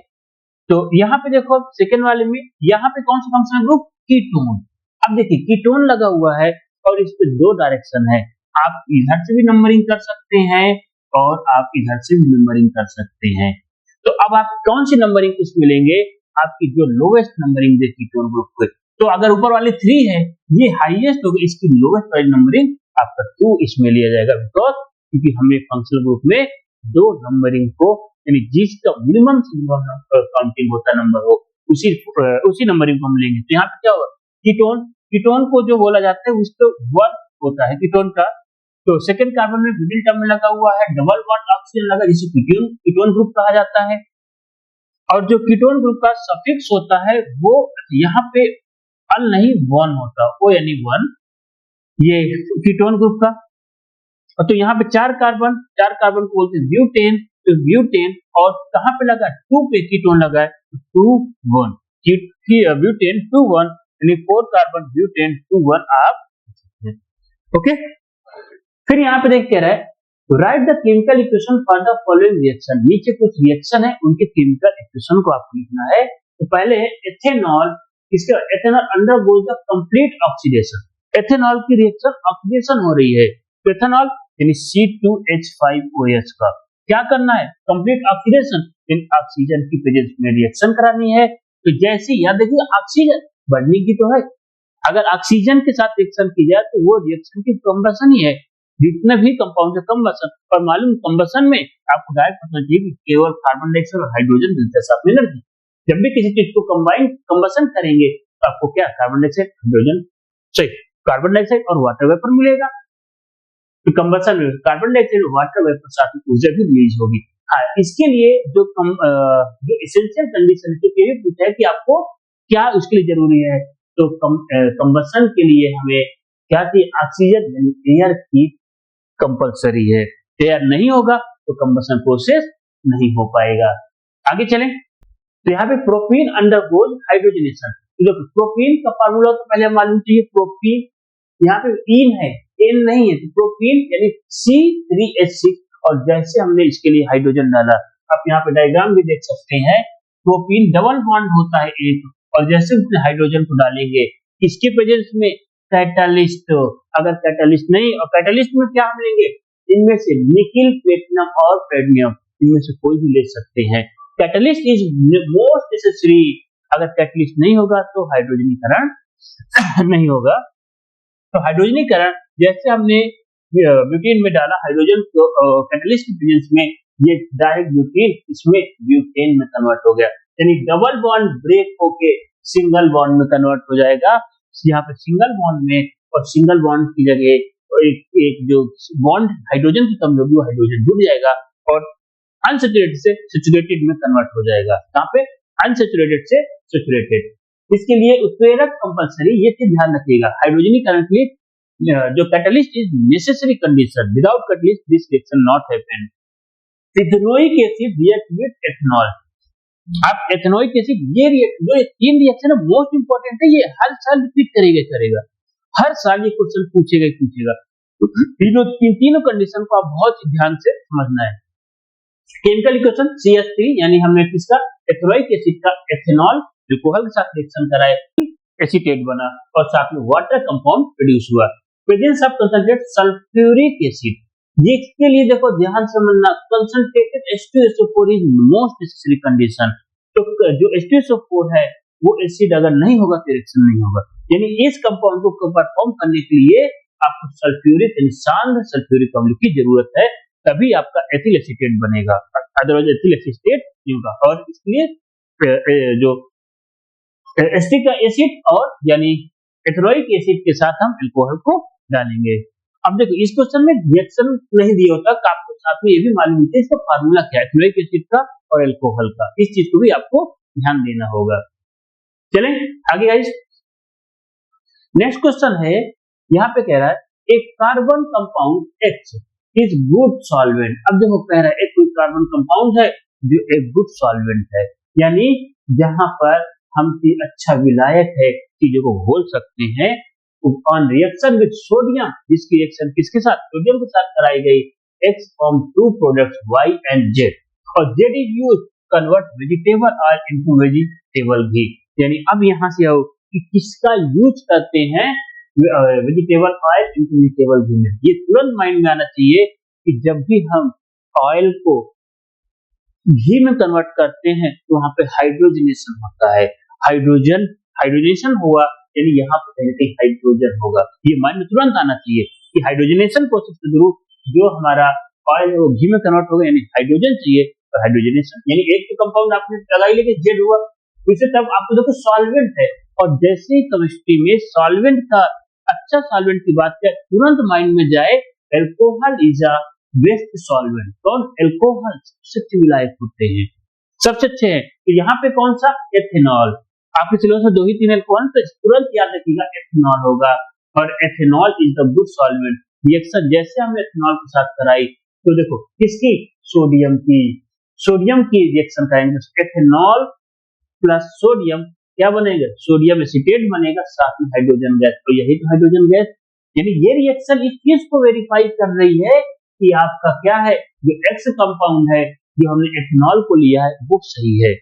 तो यहाँ पे देखो सेकेंड वाले में, यहाँ पे कौन सा फंक्शनल ग्रुप, कीटोन। अब देखिए कीटोन लगा हुआ है और इस पे दो डायरेक्शन है, आप इधर से भी नंबरिंग कर सकते हैं और आप इधर से भी नंबरिंग कर सकते हैं। तो अब आप कौन सी नंबरिंग इसमें लेंगे, आपकी जो लोवेस्ट नंबरिंग दे कीटोन ग्रुप पे, तो अगर ऊपर वाले 3 है, ये हाईएस्ट होगा, इसकी लोवेस्ट वाली नंबरिंग आपका 2 इसमें लिया जाएगा, बिकॉज क्योंकि हमें फंक्शनल ग्रुप में दो नंबरिंग को, यानी जिसका मिनिमम से मिनिमम काउंटिंग होता नंबर हो, उसी नंबरिंग को हम लेंगे। तो यहाँ पे क्या होगा, कीटोन को जो बोला जाता है उसको 1 होता है कीटोन का, तो सेकंड कार्बन में मिडिल टर्म में लगा हुआ है डबल बॉन्ड ऑक्सीजन लगा, जिसे कीटोन ग्रुप कहा जाता है। और जो कीटोन ग्रुप का सफिक्स होता है वो यहाँ पे अल नहीं वन होता, ओ यानी 1, ये कीटोन ग्रुप का। तो यहाँ पे 4 कार्बन को बोलते हैं ब्यूटेन, तो ब्यूटेन, और कहाँ पे लगा, 2 पे कीटोन लगा है, 2 1, ब्यूटेन 2 1, यानी 4 कार्बन ब्यूटेन 2 1 आप, ओके। फिर यहाँ पे देख क्या रहा है, right the chemical equation for the following reaction, नीचे कुछ रिएक्शन है उनके केमिकल इक्वेशन को आपको लिखना है। तो पहले है एथेनॉल, इसके ethanol undergoes the complete oxidation, ethanol की रिएक्शन ऑक्सीडेशन हो रही है, तो एथेनॉल यानी C2H5OH का क्या करना है, कंप्लीट ऑक्सीडेशन, इन ऑक्सीजन की प्रेजेंस में रिएक्शन करानी है। तो जैसे याद देखिए ऑक्सीजन बढ़ने की तो है, अगर ऑक्सीजन के साथ रिएक्शन की जाए तो वो रिएक्शन की कंबसन ही है, जितने भी कंपाउंड है कंबसन, पर मालूम कंबसन में आपको डायरेक्ट पता चाहिए कि केवल कार्बन डाइऑक्साइड और हाइड्रोजन मिलता है साथ में एनर्जी। जब भी किसी चीज को कंबसन करेंगे तो आपको क्या, कार्बन डाइऑक्साइड, हाइड्रोजन, सही, कार्बन डाइऑक्साइड और वाटर वेपर मिलेगा। तो कंबसन में कार्बन डाइऑक्साइड और वाटर वेपर साथ में ऊर्जा भी रिलीज होगी। हाँ, इसके लिए जो एसेंशियल कंडीशन है, तो ये पूछा है कि आपको क्या उसके लिए जरूरी है, तो कंबसन के लिए हमें क्या चाहिए, ऑक्सीजन यानी एयर की कंपलसरी है, एयर नहीं होगा तो कंबसन प्रोसेस नहीं हो पाएगा। आगे चलें, तो यहाँ पे प्रोपीन अंडरगोज हाइड्रोजनेशन, तो प्रोपीन का फार्मूला तो पहले मालूम चाहिए, प्रोपीन यहाँ पे इन है, एन नहीं है, तो प्रोपीन यानी C3H6, और जैसे हमने इसके लिए हाइड्रोजन डाला, आप यहाँ पे डायग्राम भी देख सकते हैं, प्रोपीन डबल बॉन्ड होता है एक, और जैसे उसमें हाइड्रोजन को डालेंगे इसके प्रेजेंस में कैटालिस्ट, अगर कैटालिस्ट नहीं, और कैटालिस्ट में क्या हम लेंगे, इनमें से निकिल, प्लेटिनम और कैडमियम, इनमें से कोई भी ले सकते हैं। कैटालिस्ट इज मोस्ट नेसेसरी, अगर कैटालिस्ट नहीं होगा तो हाइड्रोजनीकरण नहीं होगा। तो हाइड्रोजनीकरण जैसे हमने ब्यूटेन में डाला हाइड्रोजन को कैटालिस्ट की प्रेजेंस में, ये डायरेक्ट ब्यूटेन इसमें ब्यूटेन में कन्वर्ट हो गया, यानी डबल बॉन्ड ब्रेक होके सिंगल बॉन्ड में कन्वर्ट हो जाएगा। यहाँ पे सिंगल बॉन्ड में, और सिंगल बॉन्ड की जगह एक जो बॉन्ड हाइड्रोजन की कमी होगी वो हाइड्रोजन जुड़ जाएगा और अनसैचुरेटेड से सैचुरेटेड में कन्वर्ट हो जाएगा। यहाँ पे अनसैचुरेटेड से सैचुरेटेड, इसके लिए उत्प्रेरक कंपलसरी, ये चीज ध्यान रखिएगा, हाइड्रोजनीकरण के लिए जो catalyst is necessary condition, without catalyst this reaction not happen. Ethanoic acid react with ethanol, आप एथेनोइक एसिड, ये जो 3 रिएक्शन है मोस्ट इंपोर्टेंट है, ये हर साल रिपीट करेगा, हर साल ये क्वेश्चन पूछेगा। तीनों कंडीशन को आप बहुत ध्यान से समझना है। केमिकल इक्वेशन CH3 यानी हमने किसका एथेनोइक एसिड का एथेनॉल अल्कोहल के साथ रिएक्शन कराया, एसीटेट बना और साथ में वाटर कंपाउंड प्रोड्यूस हुआ। Presence of concentrate sulphuric acid, ये इसके लिए देखो ध्यान से समझना, concentrated H2SO4 is most necessary condition. तो जो H2SO4 है वो एसिड अगर नहीं होगा तो रिएक्शन नहीं होगा, यानी इस कंपाउंड को परफॉर्म करने के लिए आपको सल्फ्यूरिक यानी शांत सल्फ्यूरिक अम्ल की जरूरत है, तभी आपका एथिल एसीटेट बनेगा, अदरवाइज एथिल एसीटेट नहीं होगा। और इसलिए जो एस्टिक एसिड और यानी एथेनोइक एसिड के साथ हम अल्कोहल को डालेंगे। अब देखो इस क्वेश्चन में रिएक्शन नहीं दिया होता तो आपको साथ में ये भी मालूम होता है इसका फार्मूला क्या है एथेनोइक एसिड का और अल्कोहल का, इस चीज को भी आपको ध्यान देना होगा। चलें आगे गाइस, नेक्स्ट क्वेश्चन है, यहाँ पे कह रहा है एक carbon compound X is good solvent. अब देखो कह रहा है एक कोई कार्बन कंपाउंड है जो एक गुड सॉल्वेंट है, यानी जहां पर हम अच्छा विलायक है, चीजों को घोल सकते हैं। ऑन रिएक्शन विद सोडियम, जिसकी रिएक्शन किसके साथ, सोडियम के साथ कराई गई, X form two products Y and Z, और Z is used convert vegetable oil into vegetable ghee. यानी अब यहाँ से आओ कि किसका यूज करते हैं वेजिटेबल ऑयल इनटू वेजिटेबल घी में। ये तुरंत माइंड में आना चाहिए कि जब भी हम ऑयल को घी में कन्वर्ट करते हैं तो वहां पे हाइड्रोजनेशन होता है, हाइड्रोजनेशन हुआ यानी यहाँ पे कहीं ना कहीं हाइड्रोजन होगा। ये माइंड में तुरंत आना चाहिए कि हाइड्रोजनेशन प्रोसेस के थ्रू जो हमारा ऑयल है वो घी में कन्वर्ट होगा, यानी हाइड्रोजन चाहिए और हाइड्रोजनेशन, यानी एक तो कंपाउंड आपने लगाई लेके जेड हुआ, फिर तब आपको देखो सॉल्वेंट है, और जैसे ही केमिस्ट्री में सॉल्वेंट का अच्छा सॉल्वेंट की बात करें तुरंत माइंड में जाए alcohol is a best solvent. कौन, अल्कोहल सबसे अच्छे विलायक होते हैं, सबसे अच्छे हैं। तो यहाँ पे कौन सा, एथेनॉल। आपके सिलेबस में 2 ही 3 अल्कोहल, तो तुरंत याद रखिएगा एथेनॉल होगा, और ethanol is the good solvent. Reaction जैसे हमने एथेनॉल के साथ कराई तो देखो किसकी, सोडियम की रिएक्शन कराएंगे, एथेनॉल प्लस सोडियम क्या बनेगा, सोडियम एसीटेट बनेगा, साथ में हाइड्रोजन गैस, तो यही तो हाइड्रोजन गैस। यानी ये रिएक्शन इस चीज को वेरीफाई कर रही है कि आपका क्या है, जो एक्स कंपाउंड है जो हमने एथेनॉल को लिया है वो सही है,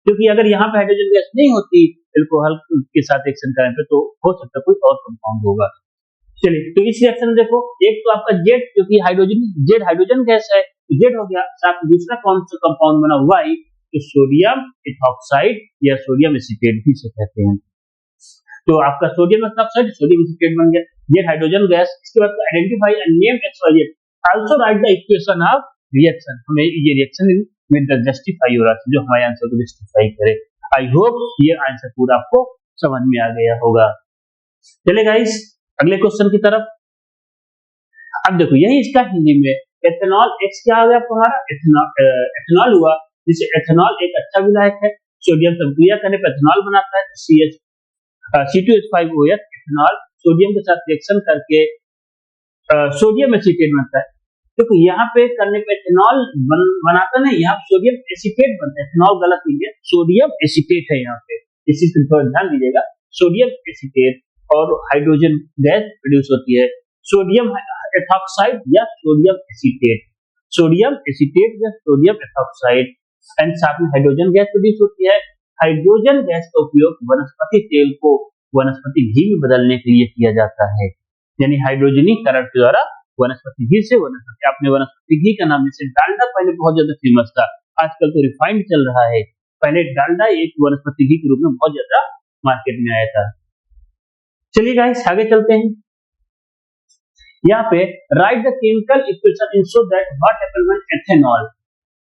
क्योंकि अगर यहाँ पे हाइड्रोजन गैस नहीं होती अल्कोहल के साथ रिएक्शन करने पे तो हो सकता है कोई और कंपाउंड होगा। चलिए तो इस रिएक्शन देखो, एक तो आपका जेड क्योंकि जेड हाइड्रोजन गैस है, जेड हो गया, साथ में दूसरा कौन सा कंपाउंड बना वाई, तो सोडियम इथॉक्साइड या सोडियम एसीटेट भी से कहते हैं। तो आपका सोडियम इथॉक्साइड सोडियम एसीटेट बन गया, जेड हाइड्रोजन गैस। इसके बाद identify and name XYZ, also right the equation of reaction. हमें ये रिएक्शन में जस्टिफाई हो रहा है जो हमारे आंसर को जस्टिफाई करे। आई होप ये आंसर पूरा आपको समझ में आ गया होगा। चले गाइस अगले क्वेश्चन की तरफ। अब देखो यही इसका हिंदी में एथेनॉल एक्स क्या आ गया तुम्हारा, एथेनॉल हुआ, जिसे एथेनॉल एक अच्छा विलायक है, सोडियम संक्रिया करने पर एथेनॉल बनाता है, C2H5OH एथेनॉल सोडियम के साथ रिएक्शन करके सोडियम एसीटेट बनता है। देखो यहाँ पे करने पे एथेनॉल बनाता नहीं, यहाँ सोडियम एसीटेट बनता है, एथेनॉल गलत नहीं है, सोडियम एसीटेट है यहाँ पे, इस चीज पर ध्यान दीजिएगा। सोडियम एसीटेट और हाइड्रोजन गैस प्रोड्यूस होती है, सोडियम एथॉक्साइड या सोडियम एसीटेट, सोडियम एसीटेट या सोडियम एथॉक्साइड, एंड साथ में हाइड्रोजन गैस प्रोड्यूस होती है। हाइड्रोजन गैस का उपयोग वनस्पति तेल को वनस्पति घी में बदलने के लिए किया जाता है, यानी हाइड्रोजनीकरण के द्वारा वनस्पति घी से वनस्पति, आपने वनस्पति घी का नाम, जैसे डालडा पहले बहुत ज्यादा फेमस था, आजकल तो रिफाइंड चल रहा है, पहले डालडा एक वनस्पति घी के रूप में बहुत ज्यादा मार्केट में आया था। चलिए गाइस आगे चलते हैं। यहाँ पे right the chemical equation in so that what happens when ethanol,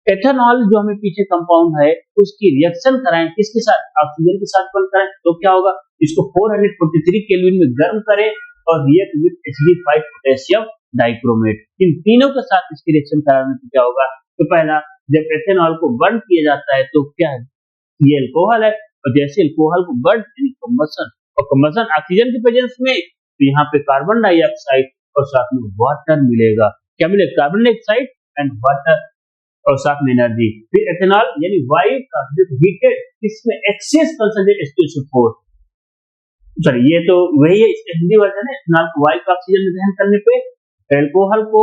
ethanol जो हमें पीछे कंपाउंड है उसकी रिएक्शन कराएं किसके साथ, ऑक्सीजन के साथ कराएं तो क्या होगा, इसको 443 केल्विन में गर्म करें और react with HD5 potassium dichromate, इन तीनों के साथ इसकी रिएक्शन कराने से क्या होगा। तो पहला जब एथेनॉल को बर्न किया जाता है तो क्या है, ये अल्कोहल है, और जैसे अल्कोहल को बर्न कंबशन, और कंबशन ऑक्सीजन की प्रेजेंस में, तो यहाँ पे कार्बन डाइऑक्साइड और साथ में वाटर मिलेगा, क्या मिलेगा, कार्बन डाइऑक्साइड एंड वाटर और साथ में एनर्जी। फिर एथेनॉल यानी वाई का हीटेड, इसमें एक्सेस कंसंट्रेट H2SO4, सॉरी ये तो वही है, इसका हिंदी वर्जन है, एथेनॉल को वाई का ऑक्सीजन में दहन करने पे अल्कोहल को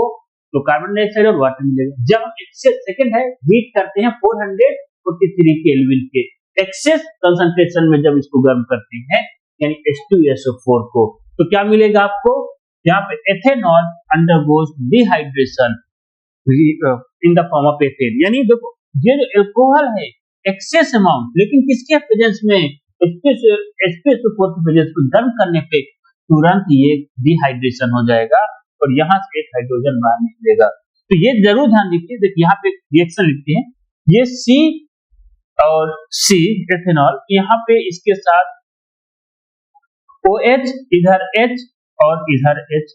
तो कार्बन डाइऑक्साइड और वाटर मिलेगा। जब हम सेकंड है हीट करते हैं 443 केल्विन के एक्सेस कंसंट्रेशन में जब इसको गर्म करते हैं यानी H2SO4 को, तो क्या मिलेगा आपको, यहाँ पे ethanol undergoes dehydration in the form of ethane. यानी देखो ये जो अल्कोहल है एक्सेस अमाउंट, लेकिन किसके प्रेजेंस में, H2SO4 के प्रेजेंस में गर्म करने पे तुरंत ये डिहाइड्रेशन हो जाएगा और यहाँ से एक हाइड्रोजन बाहर निकलेगा। तो ये जरूर ध्यान दीजिए, देखिए यहाँ पे रिएक्शन लिखते हैं, ये C और C एथेनॉल, यहाँ पे इसके साथ OH, इधर H और इधर H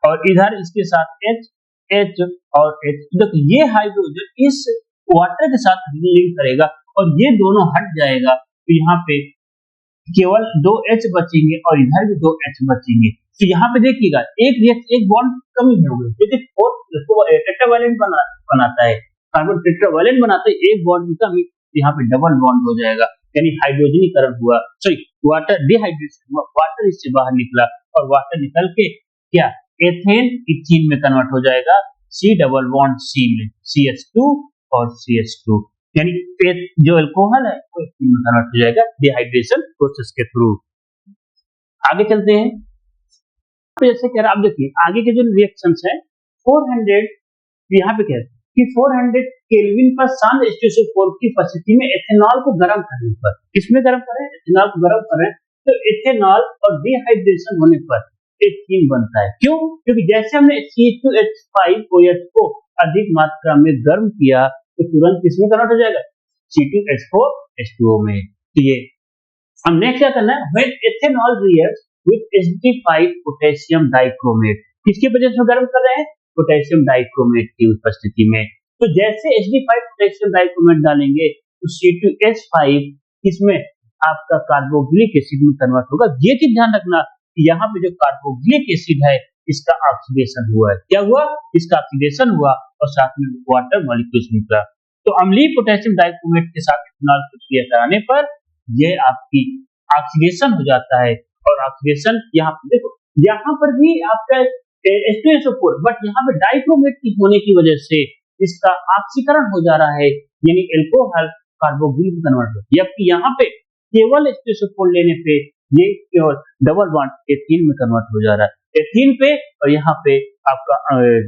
और इधर इसके साथ H, H और H। देखो ये हाइड्रोजन इस वाटर के साथ लिंक करेगा और ये दोनों हट जाएगा, तो यहाँ पे केवल 2 H बचेंगे और इधर भी 2 H बचेंगे। तो यहाँ पे देखिएगा एक बॉन्ड कमी हो गई, क्योंकि टेट्रावैलेंट बनाता है, कार्बन टेट्रावैलेंट बनाता है, एक बॉन्ड की कमी, यहाँ पे डबल बॉन्ड हो जाएगा, यानी हाइड्रोजनीकरण हुआ, सॉरी वाटर डिहाइड्रेशन हुआ, वाटर इससे बाहर निकला और वाटर निकल के क्या एथेन इथीन में कन्वर्ट हो जाएगा, C डबल बॉन्ड C में CH2 और CH2, यानी जो अल्कोहल है वो इथीन में कन्वर्ट हो जाएगा डिहाइड्रेशन प्रोसेस के थ्रू। आगे चलते हैं, तो जैसे कह रहा आप देखिए आगे के जो रिएक्शंस है 400, यहाँ पे कहते हैं कि 400 केल्विन पर शांत H2SO4 की उपस्थिति में एथेनॉल को गर्म करने पर, किसमें गर्म करें, एथेनॉल को गर्म करें, तो एथेनॉल और डिहाइड्रेशन होने पर एथीन बनता है। क्यों? क्योंकि जैसे हमने C2H5OH को अधिक मात्रा में गर्म किया तो तुरंत किसमें कन्वर्ट हो जाएगा, C2H4H2O में। तो ये हम नेक्स्ट क्या करना है, when ethanol reacts with HD5 potassium dichromate, किसकी वजह से गर्म कर रहे हैं, पोटेशियम डाइक्रोमेट की उपस्थिति में। तो जैसे HD5 पोटेशियम डाइक्रोमेट डालेंगे तो C2H5 इसमें आपका कार्बोक्सिलिक एसिड में कन्वर्ट होगा। ये चीज ध्यान रखना, यहाँ पे जो कार्बोक्सिलिक एसिड है इसका ऑक्सीडेशन हुआ है, क्या हुआ, इसका ऑक्सीडेशन हुआ और साथ में वाटर मॉलिक्यूल्स निकला। तो अम्लीय पोटेशियम डाइक्रोमेट के साथ इथेनॉल प्रतिक्रिया कराने पर ये आपकी ऑक्सीडेशन हो जाता है और ऑक्सीडेशन यहाँ पे देखो, यहाँ पर भी आपका H2SO4, बट यहाँ पे डाइक्रोमेट की होने की वजह से इसका ऑक्सीकरण हो जा रहा है, यानी अल्कोहल कार्बोक्सिल में कन्वर्ट हो, जबकि यहाँ पे केवल H2SO4 लेने पे ये केवल डबल बॉन्ड एथीन में कन्वर्ट हो जा रहा है, एथीन पे और यहाँ पे आपका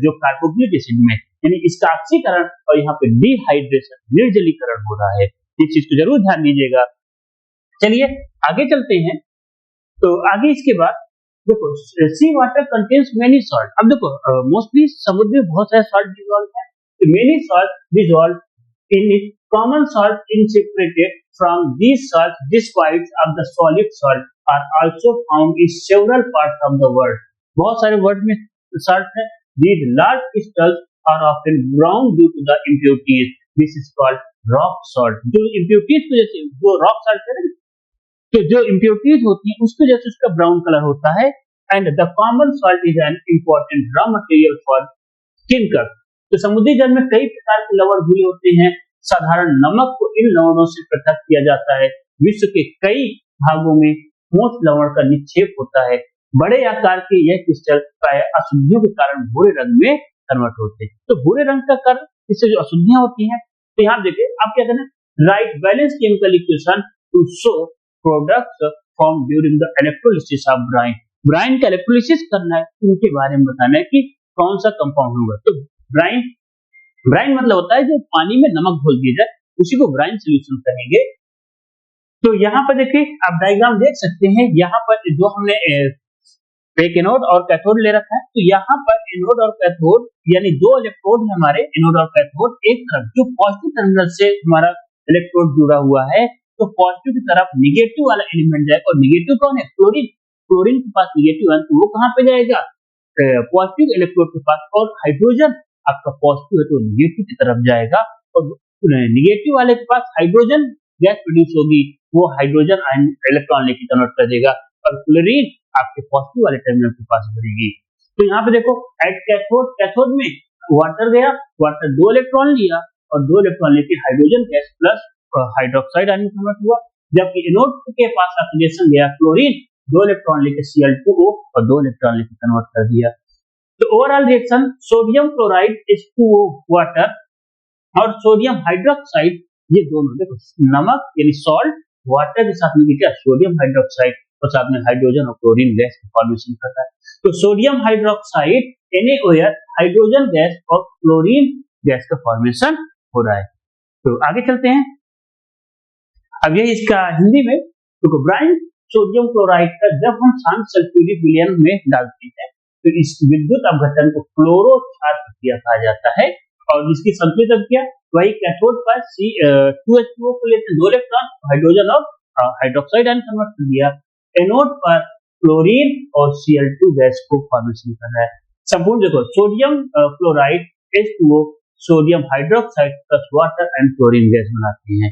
जो कार्बोक्सिलिक एसिड में, यानी इसका ऑक्सीकरण और यहाँ पे डिहाइड्रेशन निर्जलीकरण हो रहा है। इस चीज को जरूर ध्यान दीजिएगा। चलिए आगे चलते हैं, तो आगे इसके बाद देखो सी वाटर कंटेन्स मेनी सॉल्ट। अब देखो मोस्टली समुद्र में बहुत सारे सॉल्ट डिसॉल्व है, तो many salt dissolve in it, common salt in separated from these salt, डिस्क्वाइड्स of the solid salt are also found in several parts of the world. बहुत सारे वर्ल्ड में सॉल्ट है, these large crystals are often brown due to the impurities, this is called rock salt। जो impurities की वजह से जो rock salt है, तो जो impurities होती है उसकी वजह से उसका ब्राउन कलर होता है। And the common salt is an important raw material for tinker. तो समुद्री जल में कई प्रकार के लवण घुले होते हैं, साधारण नमक को इन लवणों से पृथक किया जाता है। विश्व के कई भागों में ठोस लवण का निक्षेप होता है। बड़े आकार के यह क्रिस्टल प्राय अशुद्धियों के कारण भूरे रंग में कन्वर्ट होते हैं। तो भूरे रंग का कारण इससे जो अशुद्धियां होती हैं, तो यहाँ देखिए आप क्या करना, write balance chemical equation to show products form during the electrolysis of brine. Brine का इलेक्ट्रोलिसिस करना है, उनके बारे में बताना है कि कौन सा कंपाउंड होगा। तो ब्राइन मतलब होता है जो पानी में नमक घोल दिया जाए, उसी को ब्राइन सोल्यूशन कहेंगे। तो यहाँ पर देखिए आप डायग्राम देख सकते हैं, यहाँ पर जो हमने एक एनोड और कैथोड ले रखा है, तो यहाँ पर एनोड और कैथोड यानी दो इलेक्ट्रोड है हमारे, एनोड और कैथोड। एक तरफ जो पॉजिटिव टर्मिनल से हमारा इलेक्ट्रोड जुड़ा हुआ है, तो पॉजिटिव की तरफ निगेटिव वाला एलिमेंट जाएगा, और निगेटिव कौन है, क्लोरीन। क्लोरीन के पास निगेटिव है, तो वो कहाँ पे जाएगा, पॉजिटिव इलेक्ट्रोड के पास। और हाइड्रोजन आपका पॉजिटिव है तो निगेटिव की तरफ जाएगा, और निगेटिव वाले के पास हाइड्रोजन गैस प्रोड्यूस होगी, वो हाइड्रोजन आयन इलेक्ट्रॉन लेके कन्वर्ट कर देगा, और क्लोरीन आपके पॉजिटिव वाले टर्मिनल के पास बढ़ेगी। तो यहाँ पे देखो एट कैथोड में वाटर गया, वाटर 2 इलेक्ट्रॉन लिया और 2 इलेक्ट्रॉन लेके hydrogen gas plus hydroxide ion में कन्वर्ट हुआ। जबकि एनोड के पास ऑक्सीडेशन गया, क्लोरीन 2 इलेक्ट्रॉन लेके Cl2O और 2 इलेक्ट्रॉन लेके कन्वर्ट कर दिया। तो overall reaction sodium chloride H2O water और सोडियम हाइड्रोक्साइड, ये दोनों देखो नमक यानी सॉल्ट वाटर के साथ मिलकर क्या सोडियम हाइड्रोक्साइड और साथ में हाइड्रोजन और क्लोरीन गैस का फॉर्मेशन करता है। तो sodium hydroxide NaOH hydrogen gas और क्लोरीन गैस का फॉर्मेशन हो रहा है। तो आगे चलते हैं। अब ये इसका हिंदी में तो ब्राइन सोडियम क्लोराइड का जब हम शांत सल्फ्यूरिक विलयन में डालते हैं तो इस विद्युत अपघटन को क्लोरो क्षार प्रक्रिया कहा जाता है और जिसकी संतुलित अभिक्रिया वही कैथोड पर C2H2O को लेकर 2 इलेक्ट्रॉन हाइड्रोजन और हाइड्रोक्साइड आयन कन्वर्ट कर दिया, एनोड पर क्लोरीन और Cl2 गैस को फॉर्मेशन कर रहा है। संपूर्ण देखो sodium chloride H2O sodium hydroxide plus water and chlorine gas बनाते हैं।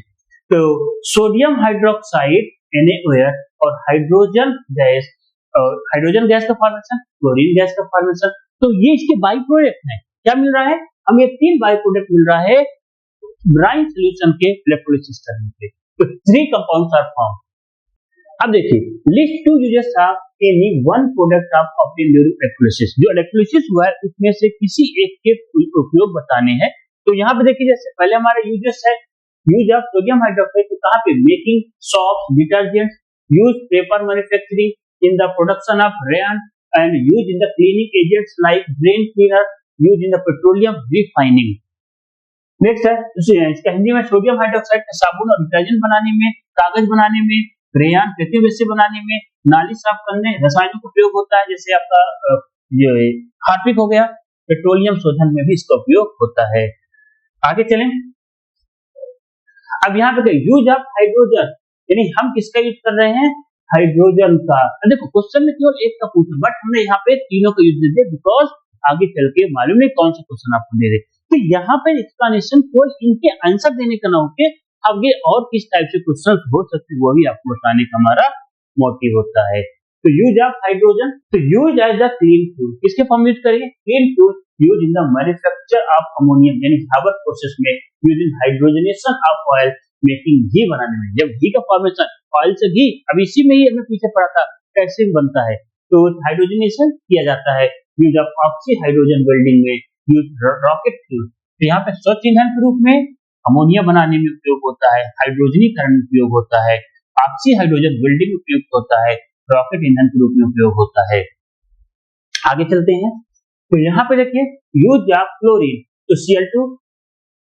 तो सोडियम हाइड्रोक्साइड NaOH और हाइड्रोजन गैस का फॉर्मेशन, क्लोरीन गैस का फॉर्मेशन, तो ये इसके बाई प्रोडक्ट है। क्या मिल रहा है हमें? 3 बाई प्रोडक्ट मिल रहा है ब्राइन सॉल्यूशन के इलेक्ट्रोलिसिस करने से। तो 3 कंपाउंड्स आर फॉर्म। अब देखिए list 2 uses of any one product of obtain during electrolysis. जो इलेक्ट्रोलिसिस हुआ है उसमें से किसी एक के उपयोग बताने हैं। तो यहाँ पे देखिए जैसे पहले हमारा यूजेस है यूज ऑफ सोडियम हाइड्रोक्साइड, तो कहाँ पे? Making shops, detergents, use paper manufacturing in the production of rayon and use in the cleaning agents like drain cleaner, use in the petroleum refining. Next है इसका हिंदी में sodium hydroxide का साबुन और detergent बनाने में, कागज बनाने में, रेयन कृत्रिम रेशे बनाने में, नाली साफ करने, रसायनों का उपयोग होता है जैसे आपका ये हार्पिक हो गया, पेट्रोलियम शोधन में भी इसका उपयोग होता है। आगे चलें। अब यहाँ पे यूज ऑफ हाइड्रोजन, यानी हम किसका यूज कर रहे हैं? हाइड्रोजन का। देखो क्वेश्चन में केवल एक का पूछा बट हमने यहाँ पे तीनों का यूज दे दिया बिकॉज आगे चल के मालूम नहीं कौन सा क्वेश्चन आपको दे रहे। तो यहाँ पे एक्सप्लेनेशन केवल इनके आंसर देने का ना होके आगे और किस टाइप से क्वेश्चन हो सकते वो भी आपको बताने का हमारा मोटिव होता है। तो यूज ऑफ हाइड्रोजन, तो use as the clean fuel, किसके फॉर्म यूज करेंगे? Clean fuel use in the manufacture of ammonium, यानी हार्बर प्रोसेस में using hydrogenation of oil making घी बनाने में। जब घी का फॉर्मेशन ऑयल से घी, अब इसी में ही हमें पीछे पड़ा था कैसे बनता है, तो हाइड्रोजनेशन किया जाता है। Use of oxy hydrogen welding में, यूज रॉकेट फ्यूल, तो यहाँ पे स्वच्छ ईंधन के रूप में अमोनिया बनाने में उपयोग होता है, हाइड्रोजनीकरण में उपयोग होता है, ऑक्सी हाइड्रोजन वेल्डिंग में उपयोग होता है, रॉकेट ईंधन के रूप में उपयोग होता है। आगे चलते हैं। तो यहाँ पे देखिए यूज ऑफ क्लोरीन, तो Cl2,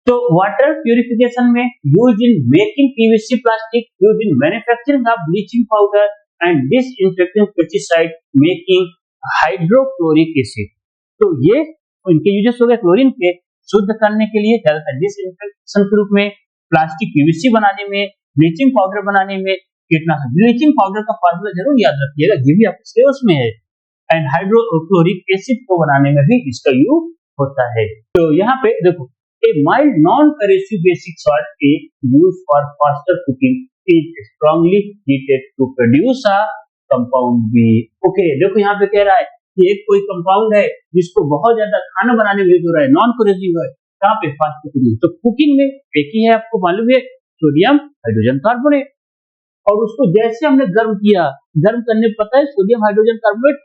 तो वाटर प्यूरिफिकेशन में, use in making PVC plastic, use in manufacturing of bleaching powder and disinfecting pesticide making hydrochloric acid. तो ये इनके यूजेस हो गए क्लोरीन के शुद्ध करने के लिए, ज्यादातर डिसइंफेक्शन के रूप में, प्लास्टिक पीवीसी बनाने में, ब्लीचिंग पाउडर बनाने में, कीटनाशक। ब्लीचिंग पाउडर का फार्मूला जरूर याद रखिएगा, ये भी आपके सिलेबस में है। एंड हाइड्रोक्लोरिक एसिड को बनाने में भी इसका यूज होता है। तो यहाँ पे देखो a mild non-corrosive basic salt A used for faster cooking is strongly heated to produce a compound B। Okay, देखो यहाँ पे कह रहा है कि एक कोई कंपाउंड है जिसको बहुत ज्यादा खाना बनाने में यूज हो रहा है, नॉन कोरोसिव है, कहाँ पे? Fast cooking. तो कुकिंग में एक ही है, आपको मालूम है, सोडियम हाइड्रोजन कार्बोनेट, और उसको जैसे हमने गर्म किया, गर्म करने पर पता है sodium hydrogen carbonate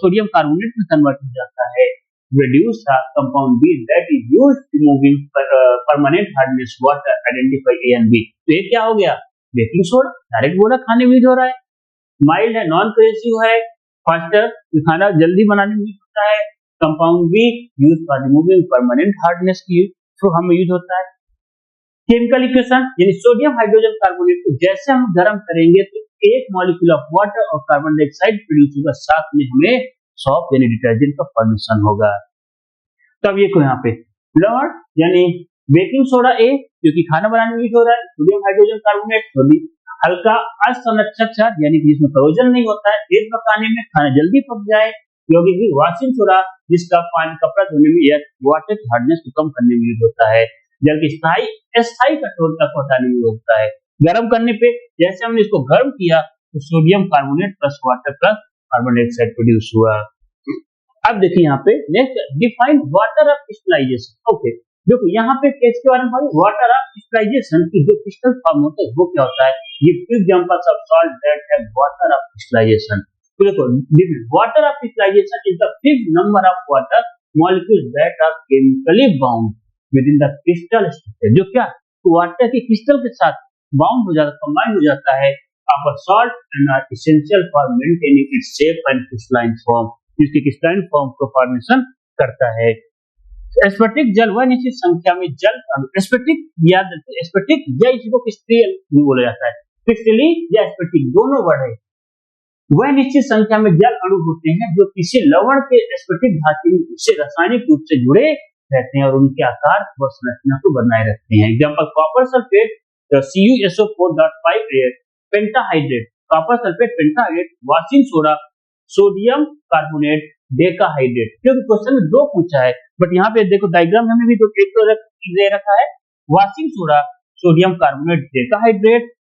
sodium carbonate में कन्वर्ट हो जाता है। Reduce a compound B that is used removing permanent hardness water, identify A and B। तो ये क्या हो गया? बेकिंग सोडा, डायरेक्ट बोला खाने में यूज हो रहा है। माइल्ड है, नॉन कोहेसिव है, फास्टर, खाना जल्दी बनाने में यूज होता है। Compound B use for removing permanent hardness की तो हमें यूज होता है। केमिकल इक्वेशन, यानी सोडियम हाइड्रोजन कार्बोनेट को जैसे हम गर्म करेंगे तो एक मॉलिक्यूल ऑफ वाटर और कार्बन डाइऑक्साइड प्रोड्यूस होगा, साथ में हमें सॉप यानी डिटर्जेंट का फॉर्मेशन होगा। तब ये को यहाँ पे ब्लड यानी बेकिंग सोडा ए क्योंकि खाना बनाने में यूज हो रहा है, सोडियम हाइड्रोजन कार्बोनेट हल्का असंरक्षक क्षार यानी कि जिसमें करोजन नहीं होता है, तेज पकाने में खाना जल्दी पक जाए। यौगिक वॉशिंग सोडा जिसका पानी कपड़ा धोने में या वाटर की हार्डनेस को कम करने में यूज होता है। जल की स्थायी कठोरता को हटाने में होता है। गर्म करने पे जैसे हमने इसको गर्म किया तो sodium carbonate plus water plus carbon dioxide produce हुआ। अब देखिए यहाँ पे next define water of crystallisation. Okay, देखो यहाँ पे किसके बारे में बात? वाटर ऑफ क्रिस्टलाइजेशन की जो क्रिस्टल फॉर्म होता है वो क्या होता है? ये quick jumpers of salt that have water of crystallisation. तो देखो water of crystallisation is the fixed number of water molecules that are chemically bound within the crystal structure, जो क्या वाटर के क्रिस्टल के साथ बाउंड हो जाता, combine हो जाता है of a salt and are essential for maintaining its shape and crystalline form, जिसकी क्रिस्टलाइन फॉर्म को फॉर्मेशन करता है। स्फटिक जल वह निश्चित संख्या में जल स्फटिक याद रखिए, स्फटिक या इसको क्रिस्टल भी बोला जाता है, क्रिस्टली या स्फटिक दोनों वर्ड है। वह निश्चित संख्या में जल अणु होते हैं जो किसी लवण के स्फटिक धातु से रासायनिक रूप से जुड़े रहते हैं और उनके आकार व संरचना को बनाए रखते हैं। Example copper sulphate CuSO4.5 pentahydrate, copper sulphate pentahydrate, washing soda, sodium carbonate, decahydrate. क्योंकि क्वेश्चन में दो पूछा है, बट यहाँ पे देखो डायग्राम में भी तो एक तो दे रखा है washing soda, sodium carbonate, decahydrate,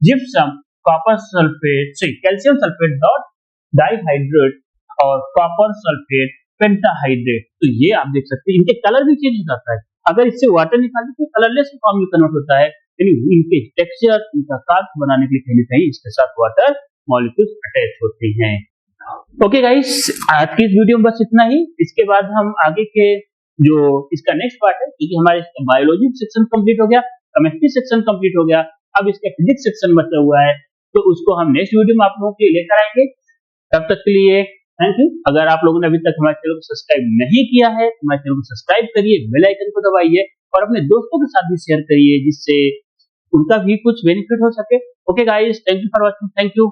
gypsum, copper sulphate से कैल्शियम सल्फेट डॉट डाइहाइड्रेट और कॉपर सल्फेट पेंटाहाइड्रेट। तो ये आप देख सकते हैं इनके कलर भी चेंज हो जाता है, अगर इससे वाटर निकाल तो कलरलेस फॉर्म में कन्वर्ट होता है, यानी इनके टेक्सचर इनका कार्ब बनाने के लिए कहीं ना कहीं इसके साथ वाटर मॉलिक्यूल्स अटैच होते हैं। ओके गाइस, आज की इस वीडियो में बस इतना ही। इसके बाद हम आगे के जो इसका नेक्स्ट पार्ट है, क्योंकि हमारे बायोलॉजी सेक्शन कंप्लीट हो गया, केमिस्ट्री सेक्शन कंप्लीट हो गया, अब इसका फिजिक्स सेक्शन बचा हुआ है, तो उसको हम नेक्स्ट वीडियो में आप लोगों के लिए लेकर आएंगे। तब तक के लिए थैंक यू। अगर आप लोगों ने अभी तक हमारे चैनल को सब्सक्राइब नहीं किया है, हमारे चैनल को सब्सक्राइब करिए, बेल आइकन को दबाइए और अपने दोस्तों के साथ भी शेयर करिए, जिससे उनका भी कुछ बेनिफिट हो सके। Okay guys, thank you for watching, thank you.